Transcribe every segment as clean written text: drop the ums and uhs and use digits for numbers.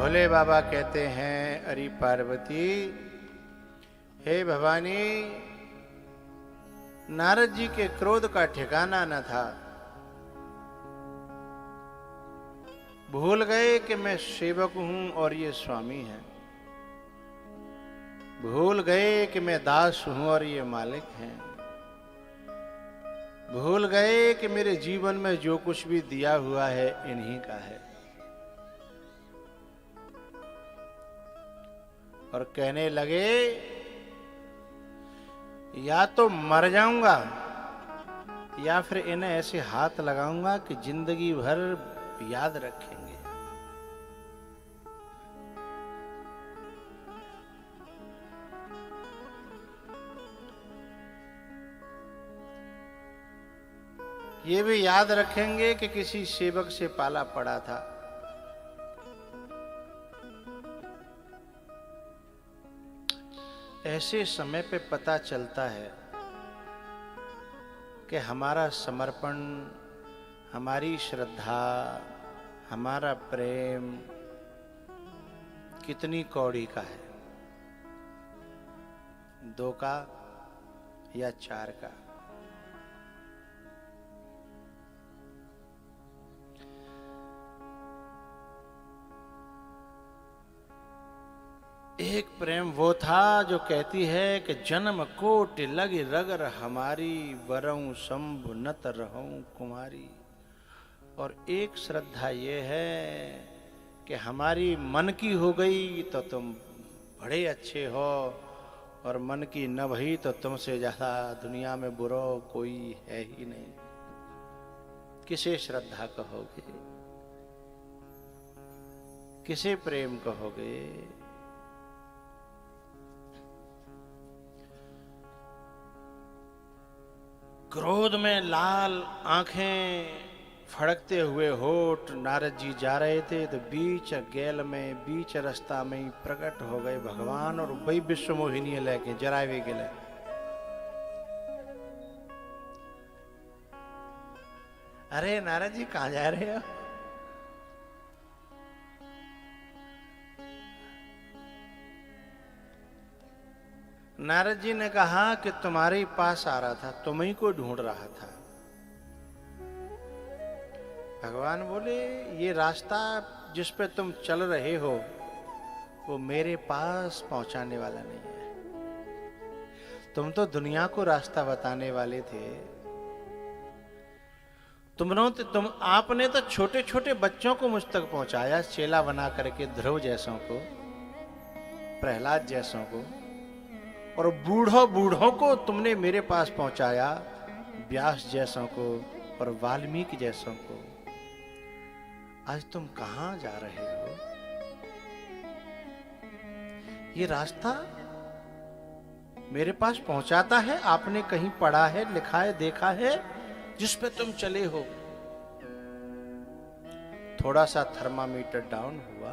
भोले बाबा कहते हैं, अरे पार्वती, हे भवानी, नारद जी के क्रोध का ठिकाना न था। भूल गए कि मैं सेवक हूं और ये स्वामी है। भूल गए कि मैं दास हूं और ये मालिक हैं। भूल गए कि मेरे जीवन में जो कुछ भी दिया हुआ है इन्हीं का है। और कहने लगे, या तो मर जाऊंगा या फिर इन्हें ऐसे हाथ लगाऊंगा कि जिंदगी भर याद रखेंगे। ये भी याद रखेंगे कि किसी सेवक से पाला पड़ा था। ऐसे समय पे पता चलता है कि हमारा समर्पण, हमारी श्रद्धा, हमारा प्रेम कितनी कौड़ी का है, 2 का या 4 का। एक प्रेम वो था जो कहती है कि जन्म कोटि लगी रगर हमारी, वरऊं शंभु नत रहूं कुमारी। और एक श्रद्धा ये है कि हमारी मन की हो गई तो तुम बड़े अच्छे हो, और मन की न भई तो तुमसे ज्यादा दुनिया में बुरा कोई है ही नहीं। किसे श्रद्धा कहोगे, किसे प्रेम कहोगे? क्रोध में लाल आंखें, फड़कते हुए होठ नारद जी जा रहे थे तो बीच गेल में, बीच रास्ता में ही प्रकट हो गए भगवान, और वही विश्व मोहिनी लेके जरावे गेले। अरे नारद जी कहां जा रहे हो? नारद जी ने कहा कि तुम्हारे पास आ रहा था, तुम्हीं को ढूंढ रहा था। भगवान बोले, ये रास्ता जिस पे तुम चल रहे हो वो मेरे पास पहुंचाने वाला नहीं है। तुम तो दुनिया को रास्ता बताने वाले थे। आपने तो छोटे छोटे बच्चों को मुझ तक पहुंचाया, चेला बना करके, ध्रुव जैसों को, प्रहलाद जैसों को, और बूढ़ों को तुमने मेरे पास पहुंचाया, व्यास जैसों को और वाल्मीकि जैसों को। आज तुम कहां जा रहे हो? ये रास्ता मेरे पास पहुंचाता है, आपने कहीं पढ़ा है, लिखा है, देखा है, जिस पे तुम चले हो? थोड़ा सा थर्मामीटर डाउन हुआ,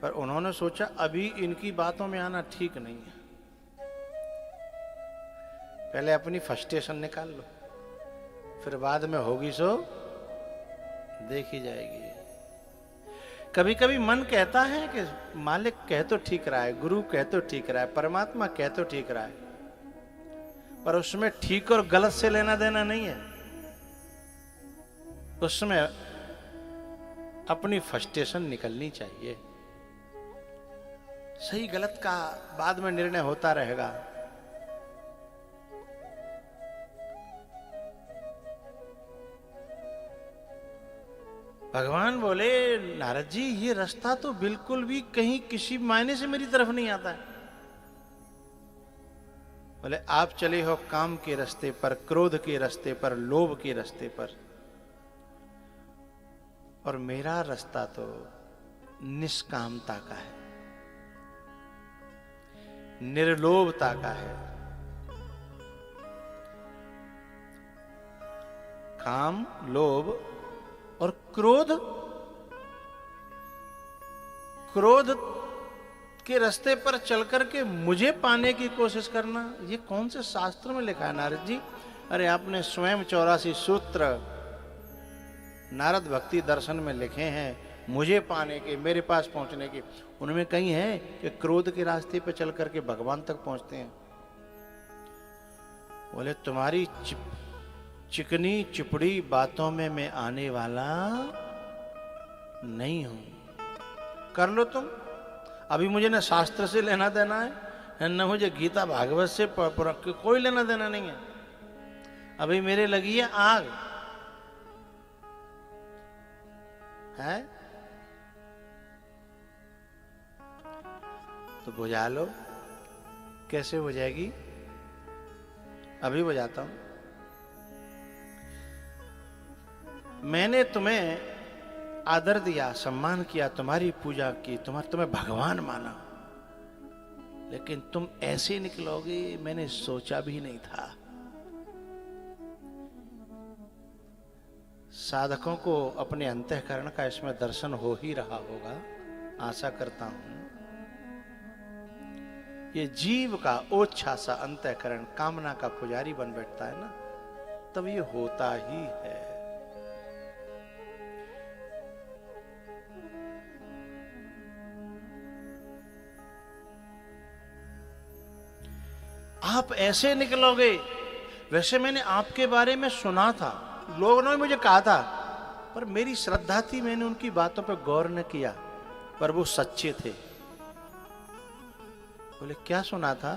पर उन्होंने सोचा अभी इनकी बातों में आना ठीक नहीं है, पहले अपनी फ्रस्ट्रेशन निकाल लो, फिर बाद में होगी सो देखी जाएगी। कभी कभी मन कहता है कि मालिक कह तो ठीक रहा है, गुरु कह तो ठीक रहा है, परमात्मा कह तो ठीक रहा है, पर उसमें ठीक और गलत से लेना देना नहीं है। उसमें अपनी फ्रस्ट्रेशन निकलनी चाहिए। सही गलत का बाद में निर्णय होता रहेगा। भगवान बोले, नारद जी, ये रास्ता तो बिल्कुल भी कहीं किसी मायने से मेरी तरफ नहीं आता है। बोले, आप चले हो काम के रास्ते पर, क्रोध के रास्ते पर, लोभ के रास्ते पर, और मेरा रास्ता तो निष्कामता का है, निर्लोभता का है। काम, लोभ और क्रोध, क्रोध के रास्ते पर चल करके मुझे पाने की कोशिश करना, ये कौन से शास्त्र में लिखा है नारद जी? अरे आपने स्वयं 84 सूत्र नारद भक्ति दर्शन में लिखे हैं, मुझे पाने के, मेरे पास पहुंचने के। उनमें कहीं है कि क्रोध के रास्ते पे चल करके भगवान तक पहुंचते हैं। बोले तुम्हारी चिकनी चिपड़ी बातों में मैं आने वाला नहीं हूं। कर लो तुम, अभी मुझे ना शास्त्र से लेना देना है, न मुझे गीता भागवत से कोई लेना देना नहीं है। अभी मेरे लगी है आग है, तो बुझा लो। कैसे बुझाएगी? अभी बुझाता हूं। मैंने तुम्हें आदर दिया, सम्मान किया, तुम्हारी पूजा की, तुम्हें भगवान माना, लेकिन तुम ऐसे निकलोगे मैंने सोचा भी नहीं था। साधकों को अपने अंतःकरण का इसमें दर्शन हो ही रहा होगा, आशा करता हूं। ये जीव का ओछा सा अंतःकरण कामना का पुजारी बन बैठता है ना, तब ये होता ही है। आप ऐसे निकलोगे। वैसे मैंने आपके बारे में सुना था, लोगों ने मुझे कहा था, पर मेरी श्रद्धा थी, मैंने उनकी बातों पर गौर न किया, पर वो सच्चे थे। बोले क्या सुना था?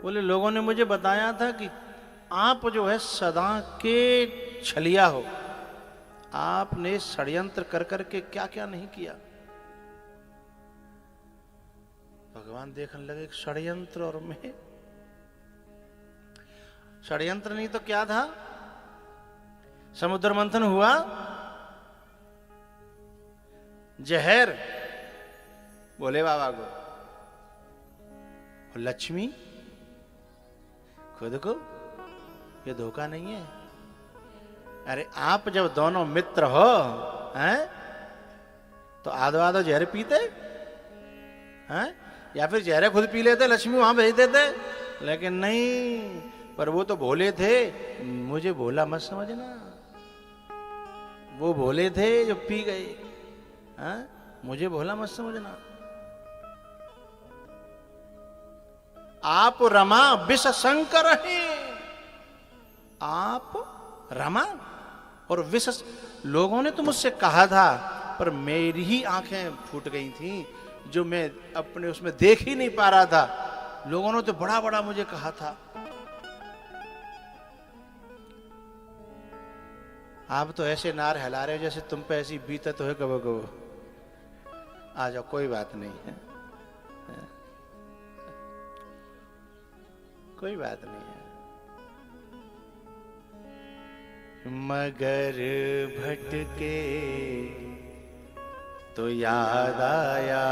बोले लोगों ने मुझे बताया था कि आप जो है सदा के छलिया हो, आपने षड्यंत्र कर करके क्या क्या नहीं किया। भगवान देखने लगे षड्यंत्र, और मैं षड्यंत्र नहीं तो क्या था? समुद्र मंथन हुआ, जहर बोले बाबा को, लक्ष्मी खुद को, ये धोखा नहीं है। अरे आप जब दोनों मित्र हो हैं, तो आधो आधो जहर पीते हैं, या फिर जहर खुद पी लेते, लक्ष्मी वहां भेज देते। लेकिन नहीं, पर वो तो भोले थे, मुझे भोला मत समझना। वो भोले थे जो पी गए, हैं? मुझे भोला मत समझना। आप रमा विष शंकर हैं, आप रमा और विष। लोगों ने तो मुझसे कहा था, पर मेरी ही आंखें फूट गई थी, जो मैं अपने उसमें देख ही नहीं पा रहा था। लोगों ने तो बड़ा बड़ा मुझे कहा था। आप तो ऐसे नार हिला रहे हो जैसे तुम पे ऐसी बीतत हो कबो कबो। आ जाओ, कोई बात नहीं है, कोई बात नहीं है। मगर भटके तो याद आया,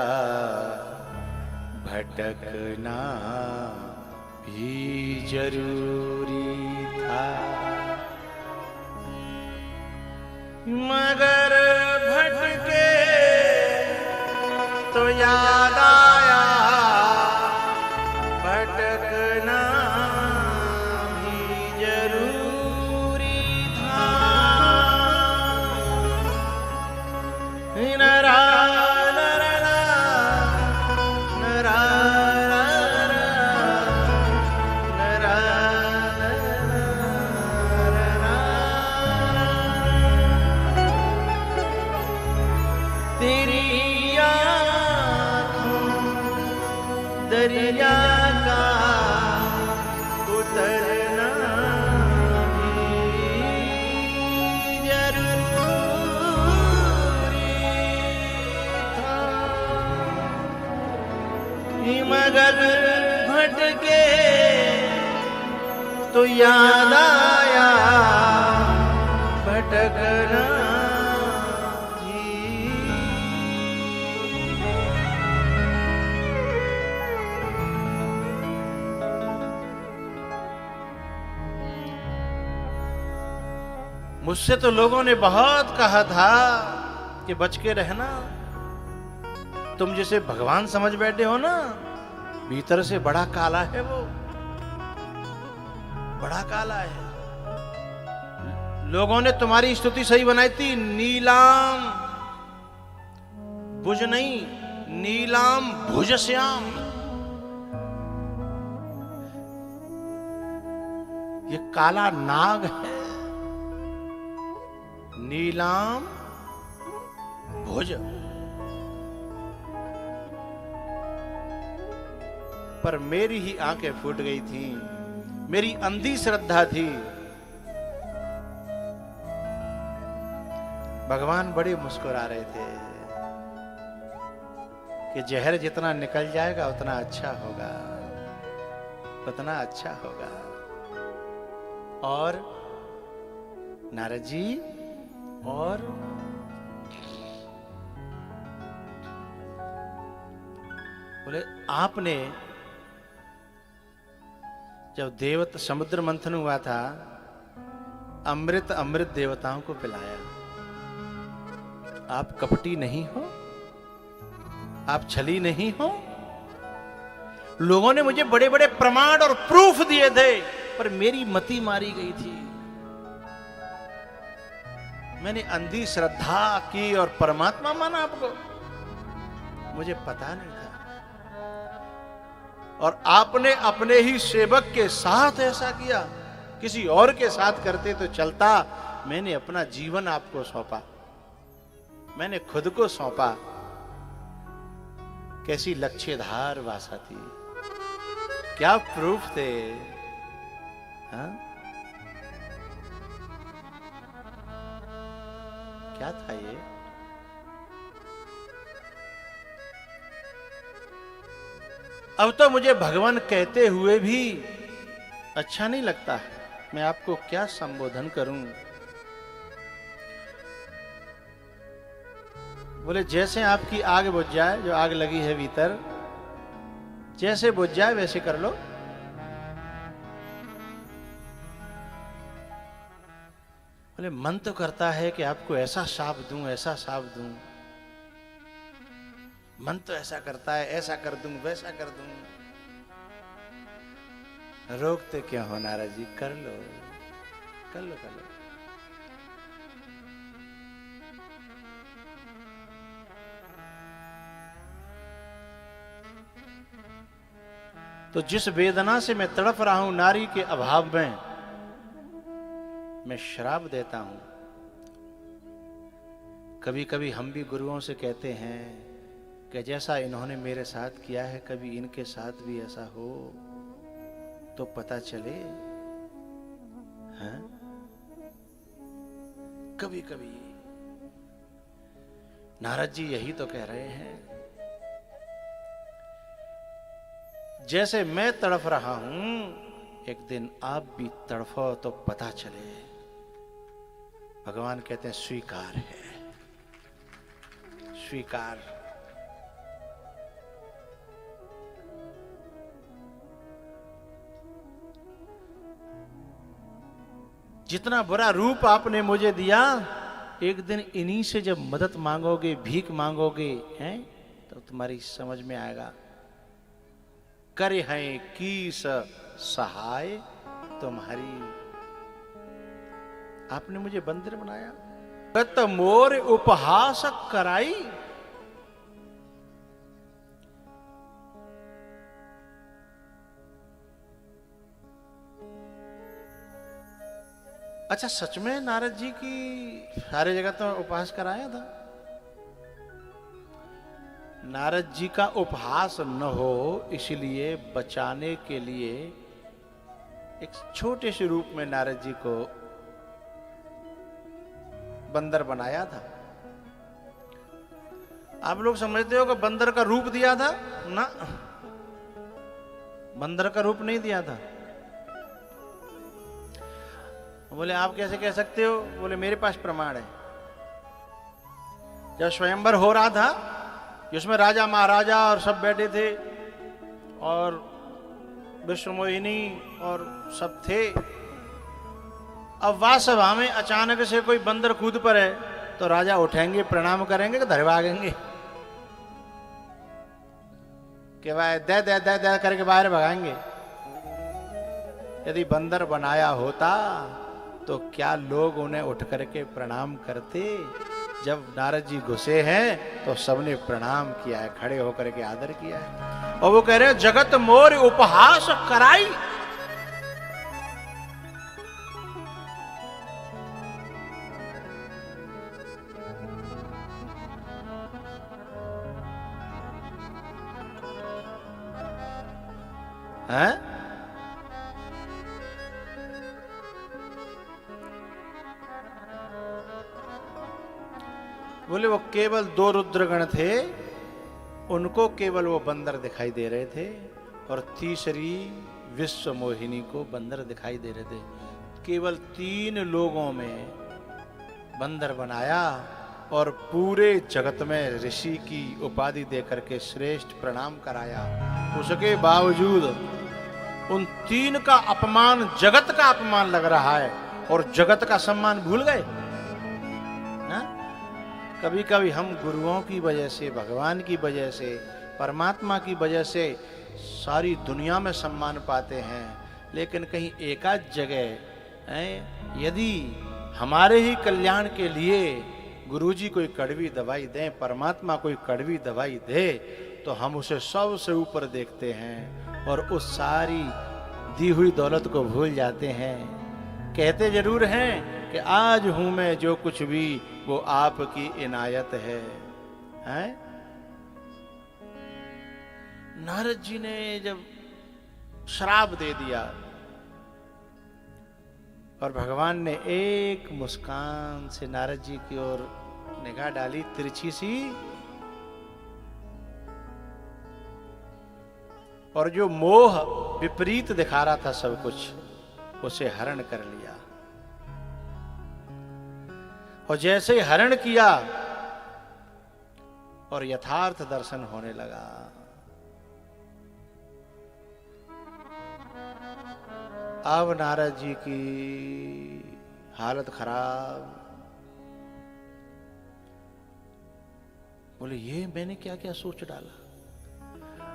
भटकना भी जरूरी था। मगर भटके तो याद आया, भटकना भी जरूरी था। नरा नरा नरा नरा तेरी आँखों दरिया का उतरना भी जरूरी था। मगर भटके तो याद आया, भटकना मुझसे तो लोगों ने बहुत कहा था कि बच के रहना। तुम जिसे भगवान समझ बैठे हो ना, भीतर से बड़ा काला है वो, बड़ा काला है। लोगों ने तुम्हारी स्तुति सही बनाई थी, नीलाम भुज नहीं, नीलाम भुज श्याम। ये काला नाग है, नीलाम भुज। पर मेरी ही आंखें फूट गई थी, मेरी अंधी श्रद्धा थी। भगवान बड़े मुस्कुरा रहे थे कि जहर जितना निकल जाएगा उतना अच्छा होगा, उतना अच्छा होगा। और नारद जी, और बोले आपने जब देवता समुद्र मंथन हुआ था, अमृत अमृत देवताओं को पिलाया। आप कपटी नहीं हो, आप छली नहीं हो। लोगों ने मुझे बड़े बड़े प्रमाण और प्रूफ दिए थे, पर मेरी मति मारी गई थी। मैंने अंधी श्रद्धा की और परमात्मा माना आपको, मुझे पता नहीं था। और आपने अपने ही सेवक के साथ ऐसा किया, किसी और के साथ करते तो चलता। मैंने अपना जीवन आपको सौंपा, मैंने खुद को सौंपा। कैसी लक्ष्यधार वासा थी, क्या प्रूफ थे। हाँ? क्या था ये? अब तो मुझे भगवान कहते हुए भी अच्छा नहीं लगता। मैं आपको क्या संबोधन करूं। बोले जैसे आपकी आग बुझ जाए, जो आग लगी है भीतर, जैसे बुझ जाए वैसे कर लो। बोले मन तो करता है कि आपको ऐसा शाप दूं, ऐसा शाप दूं। मन तो ऐसा करता है, ऐसा कर दूं, वैसा कर दूं। रोकते क्यों हो नारद जी? कर लो, कर लो, कर लो। तो जिस वेदना से मैं तड़प रहा हूं नारी के अभाव में, मैं श्राप देता हूं। कभी कभी हम भी गुरुओं से कहते हैं कि जैसा इन्होंने मेरे साथ किया है, कभी इनके साथ भी ऐसा हो तो पता चले। हैं? कभी कभी नारद जी यही तो कह रहे हैं, जैसे मैं तड़फ रहा हूं, एक दिन आप भी तड़फो तो पता चले। भगवान कहते हैं स्वीकार है, स्वीकार। जितना बुरा रूप आपने मुझे दिया, एक दिन इन्हीं से जब मदद मांगोगे, भीख मांगोगे, हैं, तो तुम्हारी समझ में आएगा। करे हैं कीस सहाय तुम्हारी। आपने मुझे बंदर बनाया, कत मोर उपहास कराई। अच्छा, सच में नारद जी की सारे जगह तो उपहास कराया था? नारद जी का उपहास न हो इसलिए बचाने के लिए एक छोटे से रूप में नारद जी को बंदर बनाया था। आप लोग समझते हो कि बंदर का रूप दिया था? ना, बंदर का रूप नहीं दिया था। बोले आप कैसे कह सकते हो? बोले मेरे पास प्रमाण है। जब स्वयंवर हो रहा था, जिसमें राजा महाराजा और सब बैठे थे और विश्वमोहिनी और सब थे, अब वह सभा में अचानक से कोई बंदर कूद पड़े तो राजा उठेंगे, प्रणाम करेंगे, धर भागेंगे कि भाई दे दे दे दे करके बाहर भगाएंगे। यदि बंदर बनाया होता तो क्या लोग उन्हें उठ करके प्रणाम करते? जब नारद जी घुसे हैं तो सबने प्रणाम किया है, खड़े होकर के आदर किया है। और वो कह रहे हैं जगत मोर उपहास कराई। हैं? बोले वो केवल 2 रुद्रगण थे, उनको केवल वो बंदर दिखाई दे रहे थे, और तीसरी विश्व मोहिनी को बंदर दिखाई दे रहे थे। केवल 3 लोगों में बंदर बनाया और पूरे जगत में ऋषि की उपाधि देकर के श्रेष्ठ प्रणाम कराया। उसके बावजूद उन 3 का अपमान जगत का अपमान लग रहा है, और जगत का सम्मान भूल गए। कभी कभी हम गुरुओं की वजह से, भगवान की वजह से, परमात्मा की वजह से सारी दुनिया में सम्मान पाते हैं, लेकिन कहीं एकाध जगह यदि हमारे ही कल्याण के लिए गुरुजी कोई कड़वी दवाई दें, परमात्मा कोई कड़वी दवाई दे, तो हम उसे सबसे ऊपर देखते हैं और उस सारी दी हुई दौलत को भूल जाते हैं। कहते जरूर हैं कि आज हूं मैं जो कुछ भी वो आपकी इनायत है। हैं? नारद जी ने जब श्राप दे दिया और भगवान ने एक मुस्कान से नारद जी की ओर निगाह डाली, तिरछी सी, और जो मोह विपरीत दिखा रहा था सब कुछ, उसे हरण कर लिया। और जैसे ही हरण किया और यथार्थ दर्शन होने लगा। अब नारद जी की हालत खराब। बोले ये मैंने क्या क्या सोच डाला।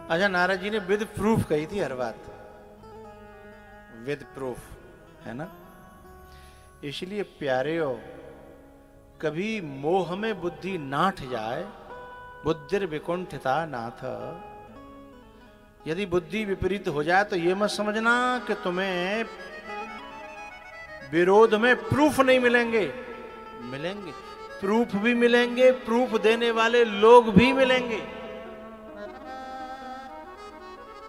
अच्छा, नारद जी ने विद प्रूफ कही थी हर बात, विद प्रूफ, है ना। इसलिए प्यारेओ, कभी मोह में बुद्धि नाठ जाए, बुद्धिर विकुंठिता नाथ। यदि बुद्धि विपरीत हो जाए तो ये मत समझना कि तुम्हें विरोध में प्रूफ नहीं मिलेंगे। मिलेंगे, प्रूफ भी मिलेंगे, प्रूफ देने वाले लोग भी मिलेंगे।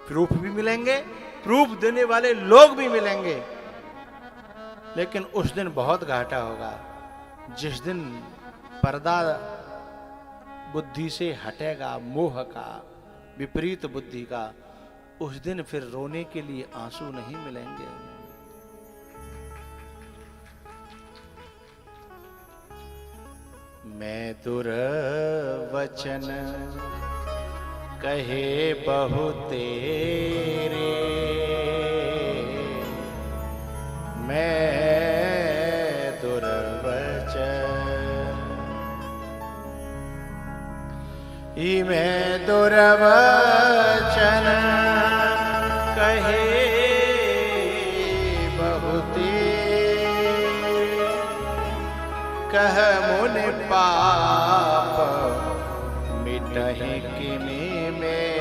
प्रूफ भी मिलेंगे, प्रूफ देने वाले लोग भी मिलेंगे, लेकिन उस दिन बहुत घाटा होगा जिस दिन पर्दा बुद्धि से हटेगा, मोह का, विपरीत बुद्धि का। उस दिन फिर रोने के लिए आंसू नहीं मिलेंगे। मैं दुर्वचन कहे बहु तेरे, मैं मैं दुर्वचन कहे बहुते, कह मुनि पाप मिटहि किनि में,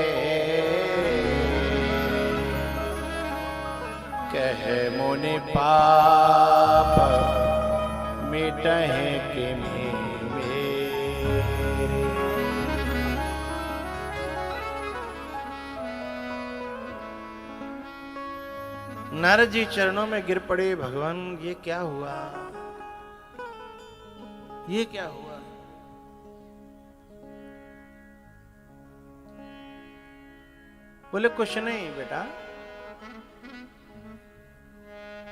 कह मुनि पाप मिटहि किनि। नारद जी चरणों में गिर पड़े। भगवान, ये क्या हुआ, ये क्या हुआ। बोले कुछ नहीं बेटा,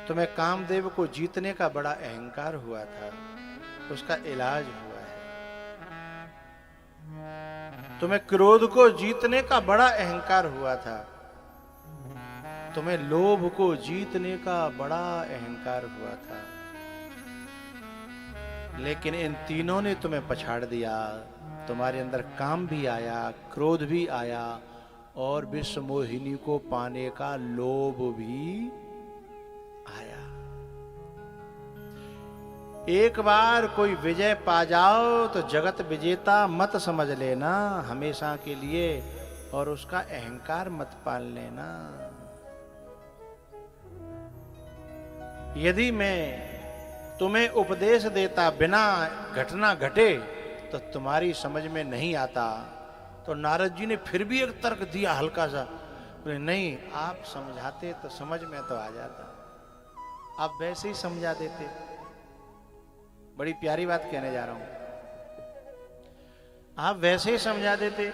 तुम्हें कामदेव को जीतने का बड़ा अहंकार हुआ था, उसका इलाज हुआ है। तुम्हें क्रोध को जीतने का बड़ा अहंकार हुआ था, तुम्हें लोभ को जीतने का बड़ा अहंकार हुआ था, लेकिन इन तीनों ने तुम्हें पछाड़ दिया। तुम्हारे अंदर काम भी आया, क्रोध भी आया, और विश्व मोहिनी को पाने का लोभ भी आया। एक बार कोई विजय पा जाओ तो जगत विजेता मत समझ लेना हमेशा के लिए, और उसका अहंकार मत पाल लेना। यदि मैं तुम्हें उपदेश देता बिना घटना घटे तो तुम्हारी समझ में नहीं आता। तो नारद जी ने फिर भी एक तर्क दिया हल्का सा, बोले नहीं, आप समझाते तो समझ में तो आ जाता, आप वैसे ही समझा देते। बड़ी प्यारी बात कहने जा रहा हूं, आप वैसे ही समझा देते।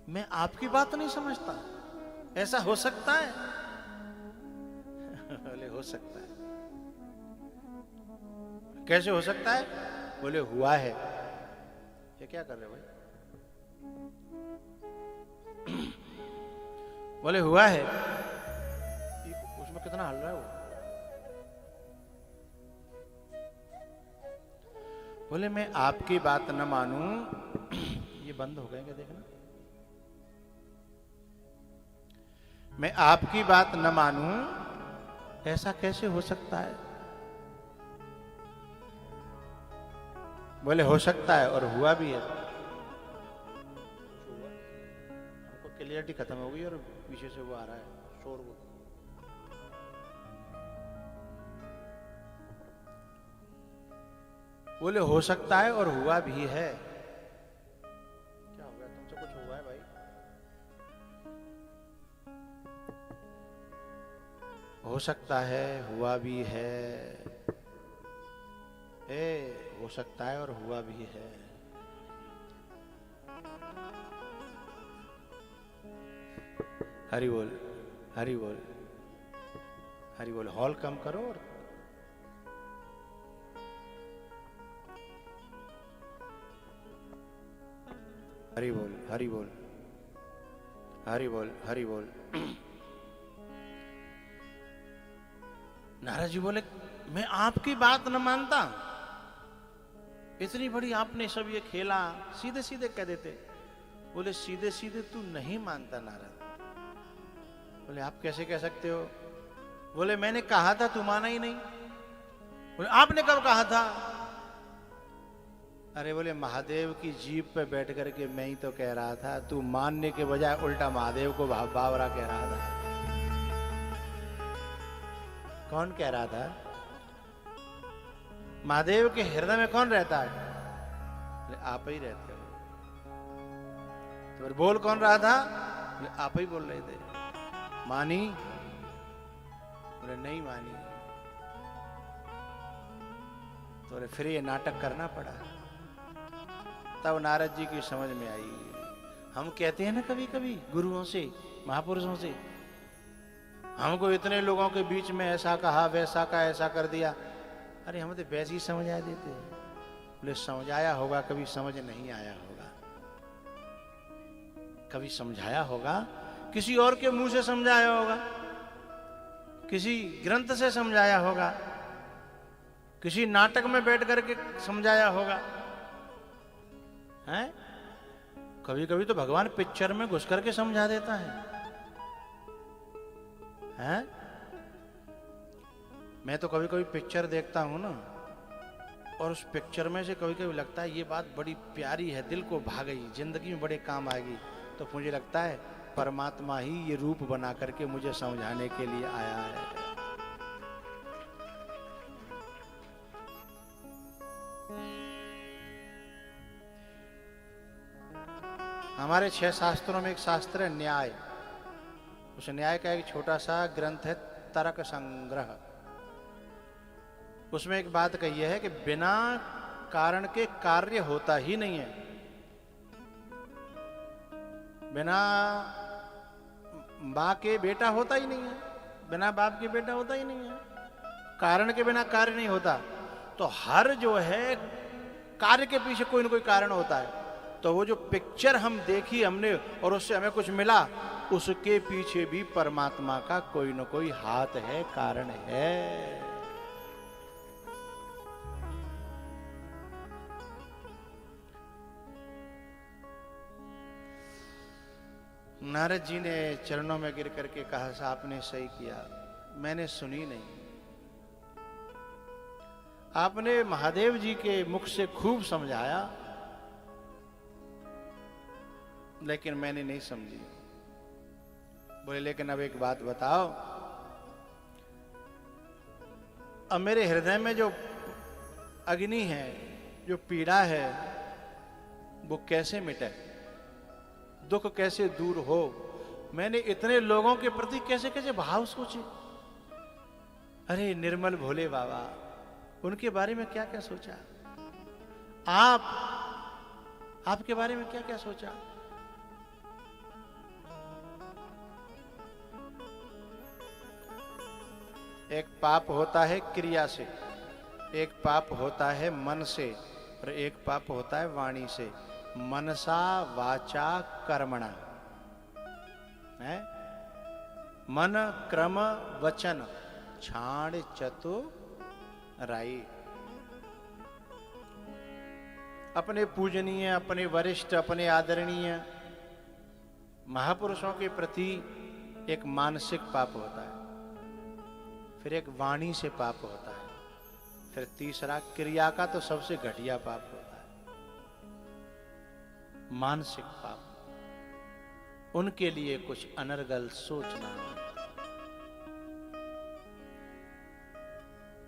मैं आपकी बात नहीं समझता, ऐसा हो सकता है? बोले हो सकता है। कैसे हो सकता है? बोले हुआ है। ये क्या कर रहे हो भाई? बोले हुआ है। उसमें कितना हल रहा है वो? बोले मैं आपकी बात न मानूं। ये बंद हो गए क्या देखना? मैं आपकी बात न मानूं, ऐसा कैसे हो सकता है? बोले हो सकता है और हुआ भी है। हमको क्लियरिटी खत्म हो गई और पीछे से वो आ रहा है शोर। वो बोले हो सकता है और हुआ भी है। क्या हो गया तुमसे? कुछ हुआ है भाई? हो सकता है, हुआ भी है। हो सकता है और हुआ भी है। हरि बोल, हरि बोल, हरि बोल। हॉल कम करो। और हरि बोल, हरि बोल, हरि बोल, हरि बोल। नारद जी बोले मैं आपकी बात न मानता। इतनी बड़ी आपने सब ये खेला, सीधे सीधे कह देते। बोले सीधे सीधे तू नहीं मानता नारद। बोले आप कैसे कह सकते हो? बोले मैंने कहा था, तू माना ही नहीं। बोले आपने कब कहा था? अरे बोले महादेव की जीभ पे बैठ करके मैं ही तो कह रहा था, तू मानने के बजाय उल्टा महादेव को बावरा कह रहा था। कौन कह रहा था? महादेव के हृदय में कौन रहता है? बोले आप ही रहते हो। तो फिर बोल कौन रहा था? बोले आप ही बोल रहे थे। मानी? बोले नहीं मानी। तो बोले फिर ये नाटक करना पड़ा। तब नारद जी की समझ में आई। हम कहते हैं ना कभी कभी गुरुओं से, महापुरुषों से, हमको इतने लोगों के बीच में ऐसा कहा, वैसा कहा, ऐसा कर दिया। अरे हम तो वैसे ही समझा देते। बोले समझाया होगा, कभी समझ नहीं आया होगा। कभी समझाया होगा, किसी और के मुंह से समझाया होगा, किसी ग्रंथ से समझाया होगा, किसी नाटक में बैठ करके समझाया होगा। हैं? कभी कभी तो भगवान पिक्चर में घुस करके समझा देता है। हैं? मैं तो कभी कभी पिक्चर देखता हूं ना, और उस पिक्चर में से कभी कभी लगता है ये बात बड़ी प्यारी है, दिल को भा गई, जिंदगी में बड़े काम आएगी। तो मुझे लगता है परमात्मा ही ये रूप बना करके मुझे समझाने के लिए आया है। हमारे 6 शास्त्रों में एक शास्त्र है न्याय। उस न्याय का एक छोटा सा ग्रंथ है तर्क संग्रह। उसमें एक बात कही है कि बिना कारण के कार्य होता ही नहीं है। बिना मां के बेटा होता ही नहीं है, बिना बाप के बेटा होता ही नहीं है। कारण के बिना कार्य नहीं होता। तो हर जो है कार्य के पीछे कोई ना कोई कारण होता है। तो वो जो पिक्चर हम देखी हमने और उससे हमें कुछ मिला, उसके पीछे भी परमात्मा का कोई ना कोई हाथ है, कारण है। नारद जी ने चरणों में गिर करके कहा, आपने सही किया, मैंने सुनी नहीं। आपने महादेव जी के मुख से खूब समझाया, लेकिन मैंने नहीं समझी। बोले लेकिन अब एक बात बताओ, अब मेरे हृदय में जो अग्नि है, जो पीड़ा है, वो कैसे मिटे, दुख कैसे दूर हो। मैंने इतने लोगों के प्रति कैसे कैसे भाव सोचे। अरे निर्मल भोले बाबा, उनके बारे में क्या क्या सोचा, आपके बारे में क्या क्या सोचा। एक पाप होता है क्रिया से, एक पाप होता है मन से, और एक पाप होता है वाणी से। मनसा वाचा कर्मणा है। मन क्रम वचन छाण चतुराई। अपने पूजनीय, अपने वरिष्ठ, अपने आदरणीय महापुरुषों के प्रति एक मानसिक पाप होता है, फिर एक वाणी से पाप होता है, फिर तीसरा क्रिया का तो सबसे घटिया पाप होता है, मानसिक पाप। उनके लिए कुछ अनर्गल सोचना,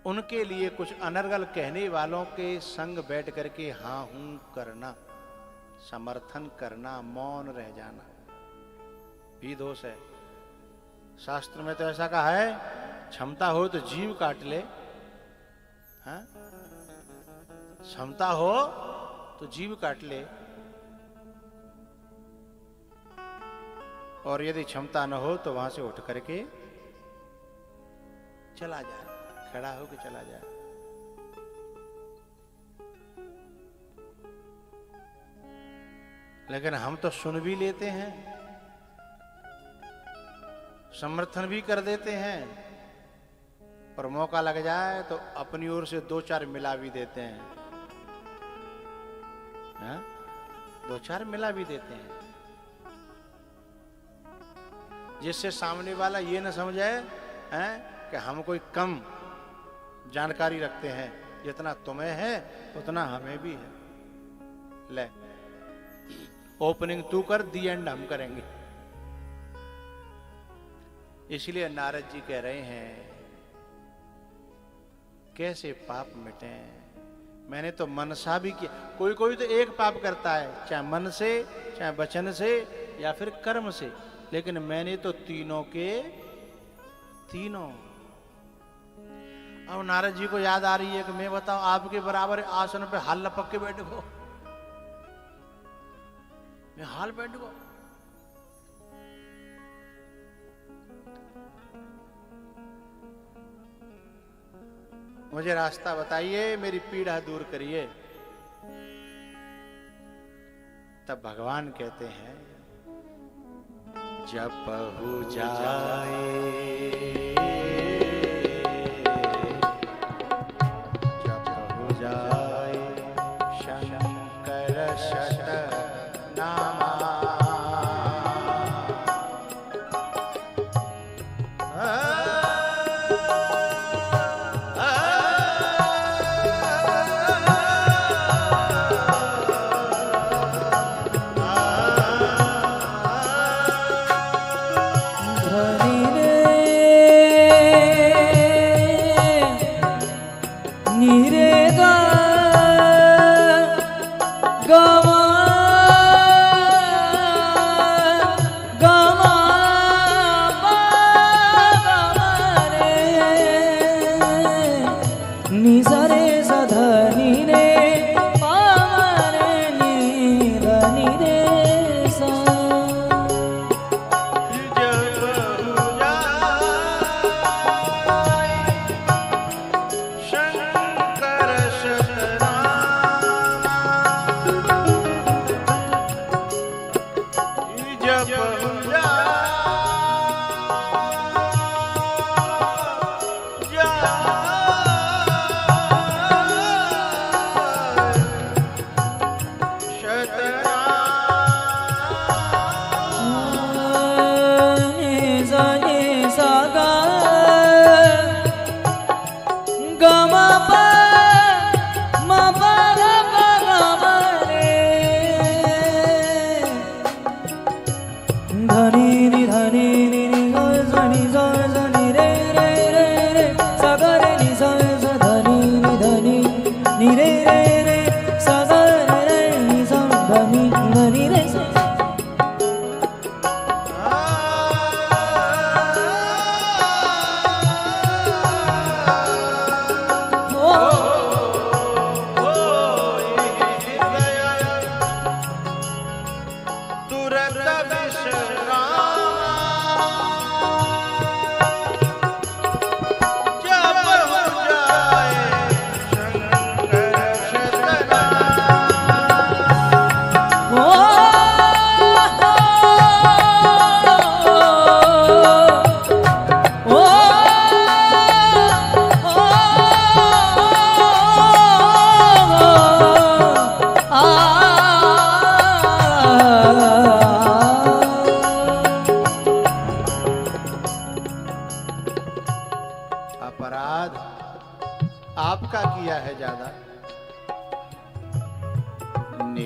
उनके लिए कुछ अनर्गल कहने वालों के संग बैठ करके हाँ हूं करना, समर्थन करना, मौन रह जाना भी दोष है। शास्त्र में तो ऐसा कहा है, क्षमता हो तो जीव काट ले। हाँ? क्षमता हो तो जीव काट ले, और यदि क्षमता न हो तो वहां से उठ करके चला जाए, खड़ा होकर चला जाए। लेकिन हम तो सुन भी लेते हैं, समर्थन भी कर देते हैं, और मौका लग जाए तो अपनी ओर से दो चार मिला भी देते हैं। हाँ? दो चार मिला भी देते हैं, जिससे सामने वाला ये न समझे हैं कि हम कोई कम जानकारी रखते हैं। जितना तुम्हें है उतना हमें भी है। ले, ओपनिंग तू कर, दी एंड हम करेंगे। इसलिए नारद जी कह रहे हैं कैसे पाप मिटे। मैंने तो मनसा भी किया। कोई कोई तो एक पाप करता है, चाहे मन से, चाहे वचन से, या फिर कर्म से, लेकिन मैंने तो तीनों के तीनों। अब नारद जी को याद आ रही है कि मैं बताऊं, आपके बराबर आसन पे हाल लपक के बैठ गो, मैं हाल बैठ गो। मुझे रास्ता बताइए, मेरी पीड़ा दूर करिए। तब भगवान कहते हैं, जपहु जाए जपहु जाए शंकर शत नामा। गमा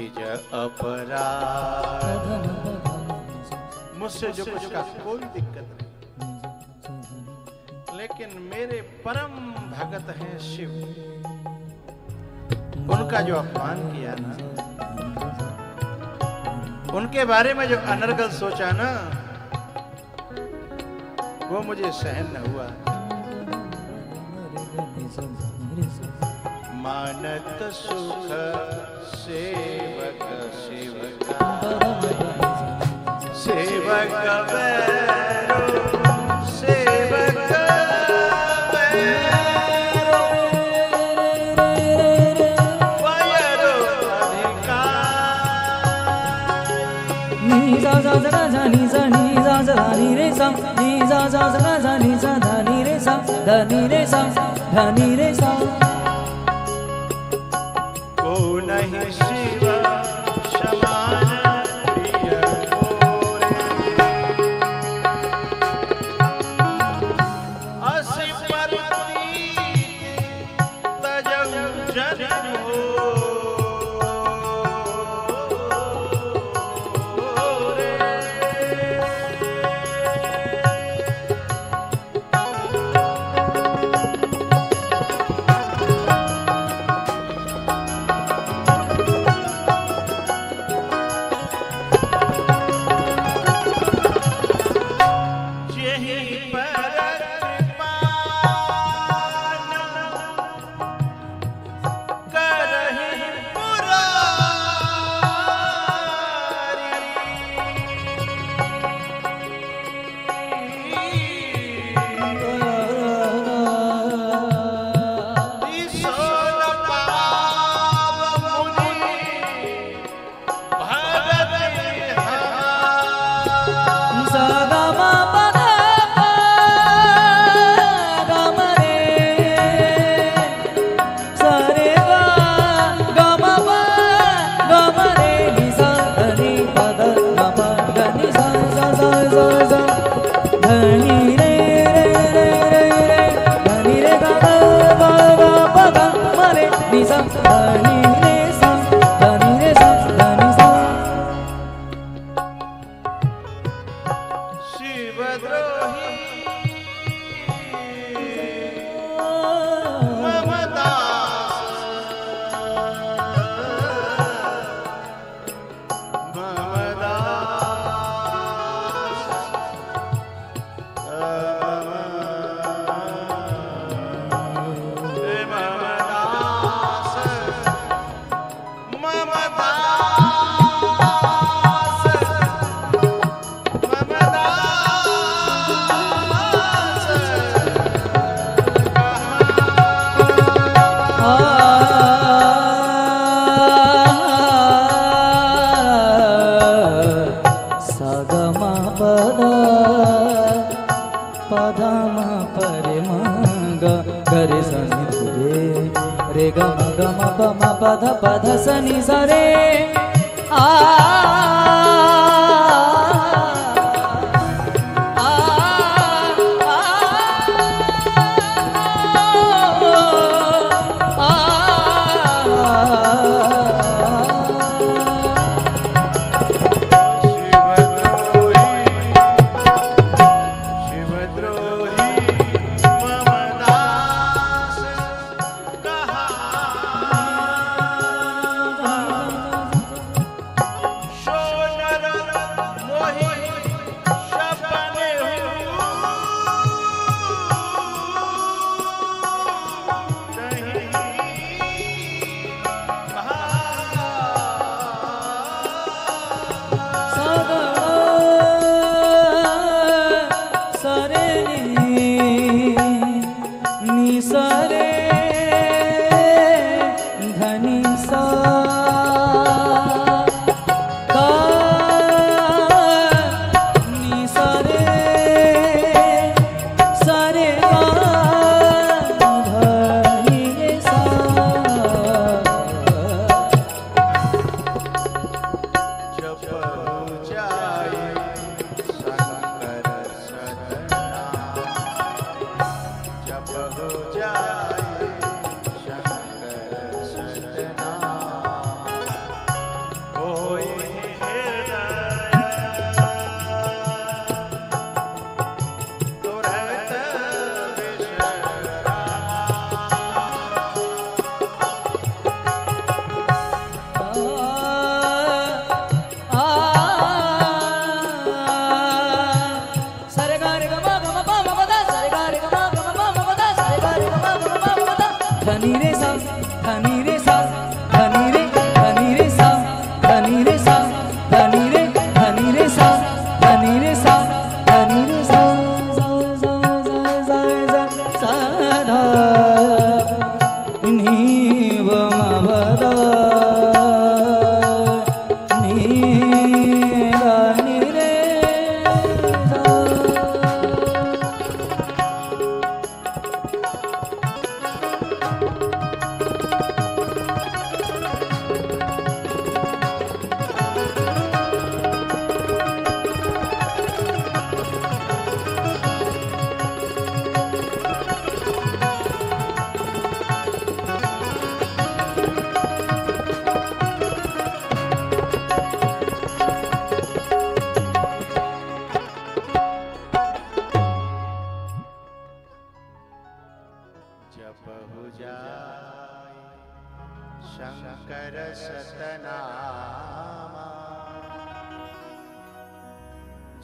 निज अपराध। मुझसे जो कुछ का कोई दिक्कत नहीं, लेकिन मेरे परम भगत हैं शिव, उनका जो अपमान किया ना, उनके बारे में जो अनर्गल सोचा ना, वो मुझे सहन न हुआ। मानत सुख सेवक सेवका, सेवक वैरो सेवक वैरो, वैरो अधिकारी। नी सा सा सा सा नी सा नी सा सा नी रे सा नी सा सा सा सा नी सा धा नी रे सा धा नी रे सा धा नी रे सा। को नहीं शिव समान प्रिय मोरे, असि परती तजहु जन हो रे। पध पध सनि सरे आ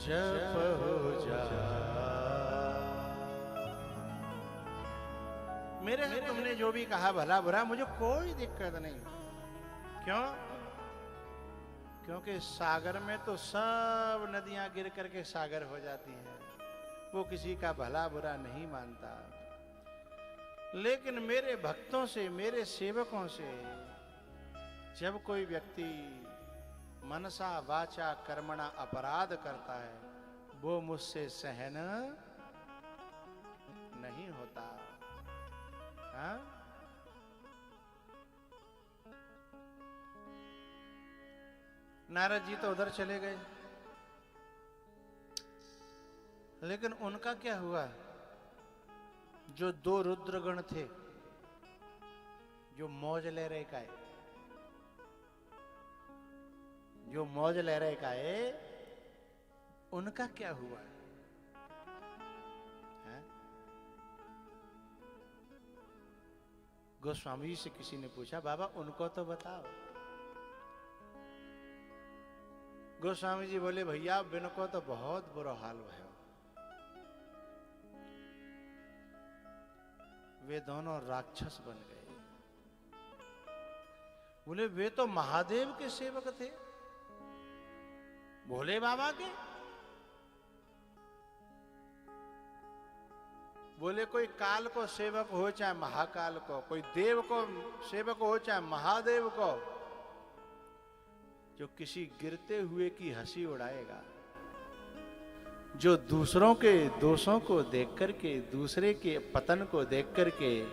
जप हो जा। मेरे से तुमने जो भी कहा भला बुरा, मुझे कोई दिक्कत नहीं। क्यों? क्योंकि सागर में तो सब नदियां गिर करके सागर हो जाती हैं, वो किसी का भला बुरा नहीं मानता। लेकिन मेरे भक्तों से, मेरे सेवकों से जब कोई व्यक्ति मनसा वाचा कर्मणा अपराध करता है, वो मुझसे सहन नहीं होता। हाँ? नारद जी तो उधर चले गए, लेकिन उनका क्या हुआ? जो दो रुद्रगण थे, जो मौज ले रहे का है, जो मौज ले रहे का है, उनका क्या हुआ? है? गोस्वामी जी से किसी ने पूछा, बाबा उनको तो बताओ। गोस्वामी जी बोले, भैया बिनको तो बहुत बुरा हाल भयो। वे दोनों राक्षस बन गए। बोले वे तो महादेव के सेवक थे, भोले बाबा के। बोले कोई काल को सेवक हो चाहे महाकाल को, कोई देव को सेवक हो चाहे महादेव को, जो किसी गिरते हुए की हंसी उड़ाएगा, जो दूसरों के दोषों को देख करके, दूसरे के पतन को देख करके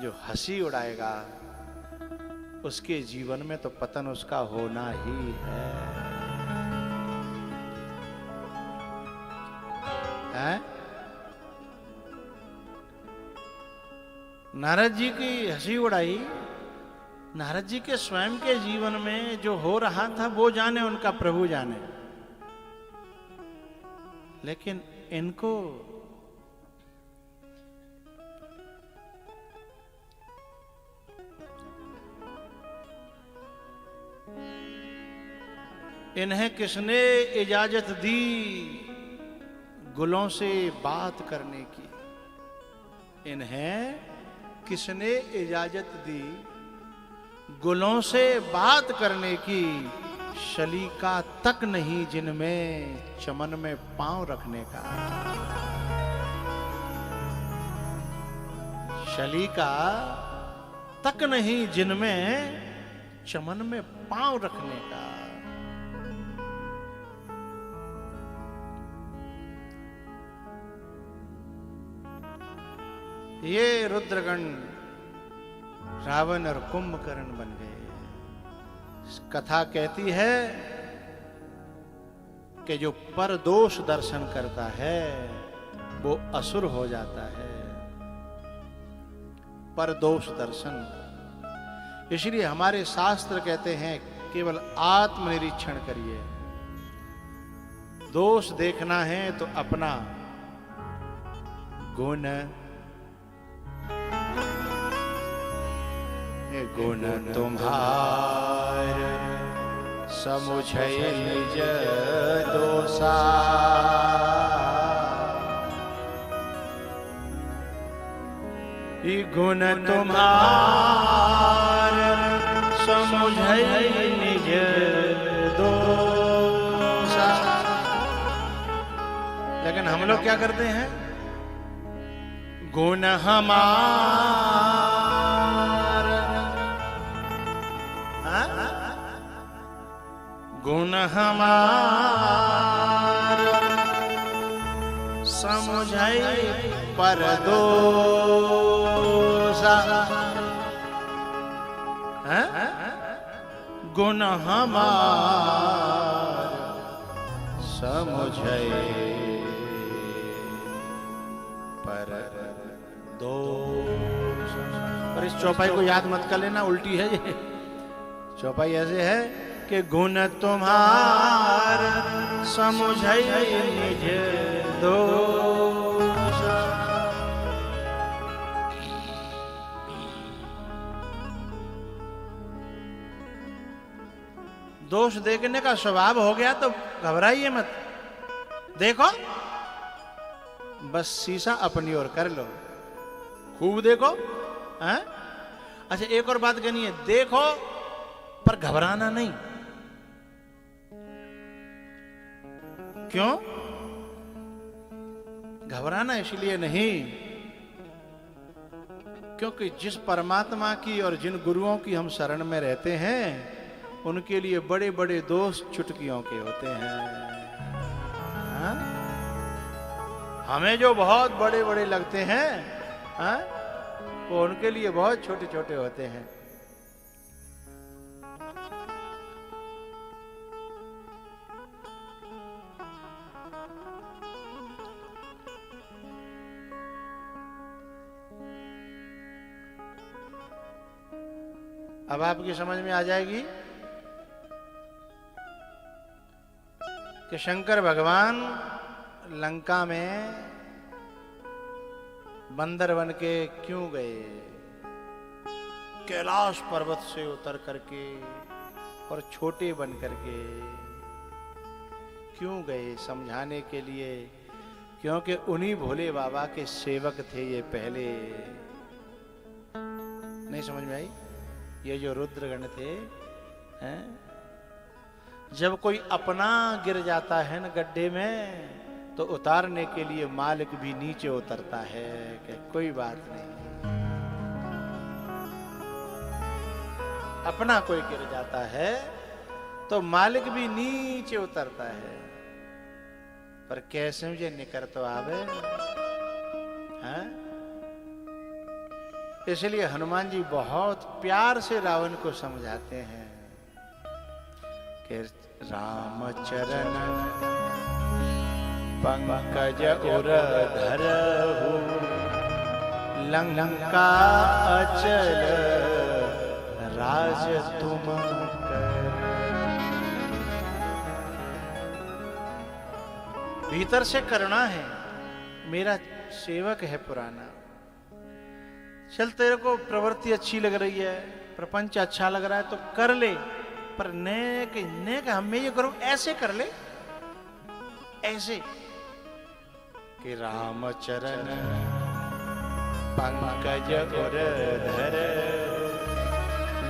जो हंसी उड़ाएगा, उसके जीवन में तो पतन उसका होना ही है। हैं? नारद जी की हंसी उड़ाई। नारद जी के स्वयं के जीवन में जो हो रहा था वो जाने, उनका प्रभु जाने। लेकिन इनको इन्हें किसने इजाजत दी गुलों से बात करने की? इन्हें किसने इजाजत दी गुलों से बात करने की? शलीका तक नहीं जिनमें चमन में पांव रखने का। शलीका तक नहीं जिनमें चमन में पांव रखने का। ये रुद्रगण रावण और कुंभकर्ण बन गए। कथा कहती है कि जो परदोष दर्शन करता है वो असुर हो जाता है। परदोष दर्शन, इसलिए हमारे शास्त्र कहते हैं केवल आत्मनिरीक्षण करिए। दोष देखना है तो अपना गुण गुण तुम्हार समुझै निज दोषा। गुण तुम्हार समुझै निज दोषा। लेकिन हम लोग क्या करते हैं? गुण हमार, गुण हमार समुझै परदोषा। गुण हमार समुझै परदोषा। पर इस चौपाई को याद मत कर लेना, उल्टी है ये चौपाई। ऐसे है कि गुण तुम्हार समुझै निज दोषा। दोष देखने का स्वभाव हो गया तो घबराइए मत। देखो, बस शीशा अपनी ओर कर लो, खूब देखो। हैं? अच्छा, एक और बात कहनी है, देखो पर घबराना नहीं। क्यों घबराना? इसलिए नहीं क्योंकि जिस परमात्मा की और जिन गुरुओं की हम शरण में रहते हैं, उनके लिए बड़े बड़े दोष चुटकियों के होते हैं। हाँ? हमें जो बहुत बड़े बड़े लगते हैं, हाँ? वो उनके लिए बहुत छोटे छोटे होते हैं। अब आपकी समझ में आ जाएगी कि शंकर भगवान लंका में बंदर बन के क्यों गए। कैलाश पर्वत से उतर करके और छोटे बन करके क्यों गए, समझाने के लिए, क्योंकि उन्हीं भोले बाबा के सेवक थे ये पहले। नहीं समझ में आई? ये जो रुद्रगण थे, हैं? जब कोई अपना गिर जाता है न गड्ढे में, तो उतारने के लिए मालिक भी नीचे उतरता है कि कोई बात नहीं। अपना कोई गिर जाता है तो मालिक भी नीचे उतरता है। पर कैसे मुझे निकर तो आवे, हैं? इसलिए हनुमान जी बहुत प्यार से रावण को समझाते हैं कि रामचरण पंकज उर धरहु, लंका अचल राज तुम कर। भीतर से करना है, मेरा सेवक है पुराना। चल, तेरे को प्रवृत्ति अच्छी लग रही है, प्रपंच अच्छा लग रहा है तो कर ले, पर नेक हमें ये करो, ऐसे कर ले, ऐसे कि रामचरण पंकज उर धर,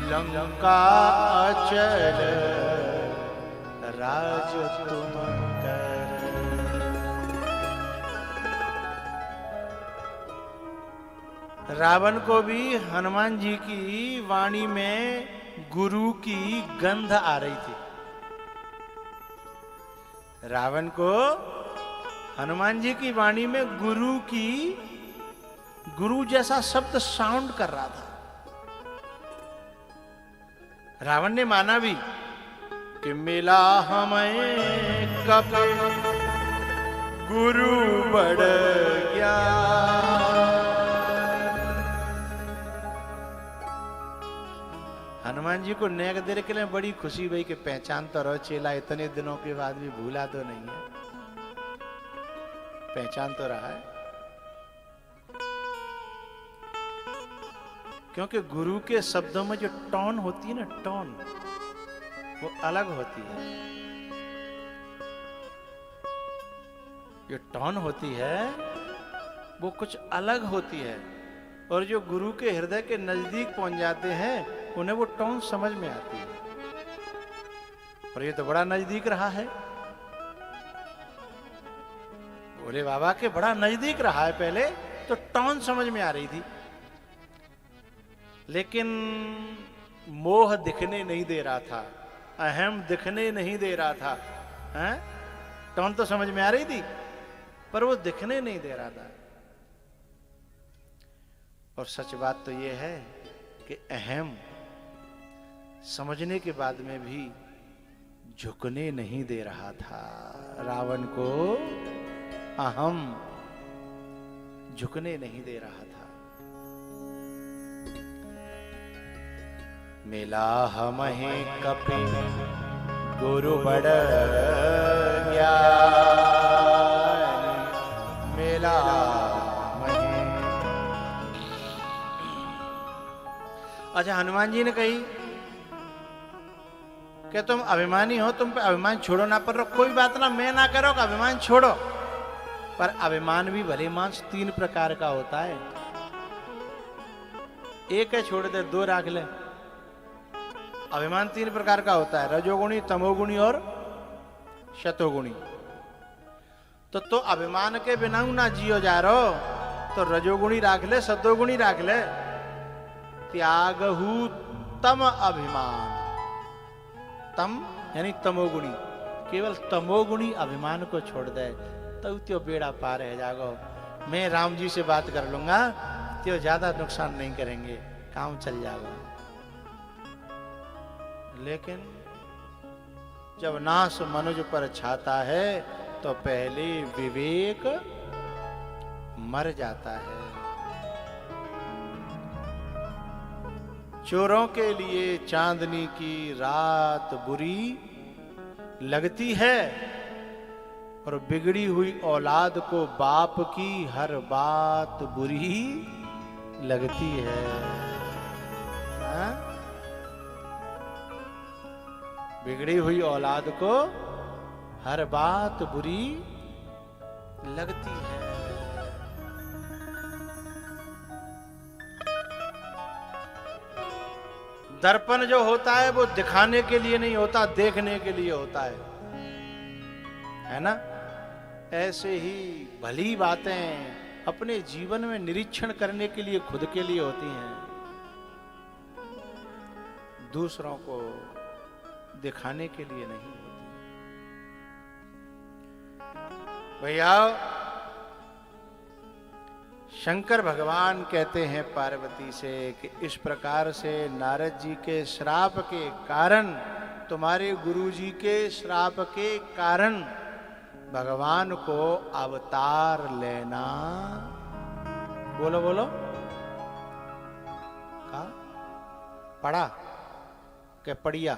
लंका अचल राज तुम कर। रावण को भी हनुमान जी की वाणी में गुरु की गंध आ रही थी। रावण को हनुमान जी की वाणी में गुरु जैसा शब्द साउंड कर रहा था। रावण ने माना भी कि मिला हमें कब गुरु बड़ ज्ञान। हनुमान जी को नेक देर के लिए बड़ी खुशी हुई कि पहचान तो रहो चेला, इतने दिनों के बाद भी भूला तो नहीं है, पहचान तो रहा है। क्योंकि गुरु के शब्दों में जो टोन होती है ना, टोन वो अलग होती है। जो टोन होती है वो कुछ अलग होती है, और जो गुरु के हृदय के नजदीक पहुंच जाते हैं उन्हें वो टोन समझ में आती है। और ये तो बड़ा नजदीक रहा है, भोले बाबा के बड़ा नजदीक रहा है। पहले तो टोन समझ में आ रही थी, लेकिन मोह दिखने नहीं दे रहा था, अहम दिखने नहीं दे रहा था। हैं? टोन तो समझ में आ रही थी, पर वो दिखने नहीं दे रहा था। और सच बात तो ये है कि अहम समझने के बाद में भी झुकने नहीं दे रहा था। रावण को अहम झुकने नहीं दे रहा था। मिला हमहि कपि गुरु बड़ ज्ञान, मिला अच्छा, हनुमान जी ने कही कि तुम अभिमानी हो, तुम पे अभिमान छोड़ो ना, पर कोई बात ना, मैं ना करो कि अभिमान छोड़ो। पर अभिमान भी भले मांस 3 प्रकार का होता है। एक है छोड़ दे, 2 रख ले। अभिमान 3 प्रकार का होता है, रजोगुणी, तमोगुणी और शतोगुणी। तो अभिमान के बिना ना जियो जा रहो, तो रजोगुणी राख ले, सतोगुणी राख ले। त्यागहु तम अभिमान, तम यानी तमोगुणी, केवल तमोगुणी अभिमान को छोड़ दे तो त्यो बेड़ा पार है जागो। मैं राम जी से बात कर लूंगा, त्यो ज्यादा नुकसान नहीं करेंगे, काम चल जाएगा। लेकिन जब नाश मनुज पर छाता है तो पहले विवेक मर जाता है। चोरों के लिए चांदनी की रात बुरी लगती है, और बिगड़ी हुई औलाद को बाप की हर बात बुरी लगती है। हा? बिगड़ी हुई औलाद को हर बात बुरी लगती है। दर्पण जो होता है वो दिखाने के लिए नहीं होता, देखने के लिए होता है ना। ऐसे ही भली बातें अपने जीवन में निरीक्षण करने के लिए खुद के लिए होती हैं, दूसरों को दिखाने के लिए नहीं होती। भैया, शंकर भगवान कहते हैं पार्वती से कि इस प्रकार से नारद जी के श्राप के कारण, तुम्हारे गुरु जी के श्राप के कारण भगवान को अवतार लेना। बोलो बोलो, का पढ़ा के पढ़िया?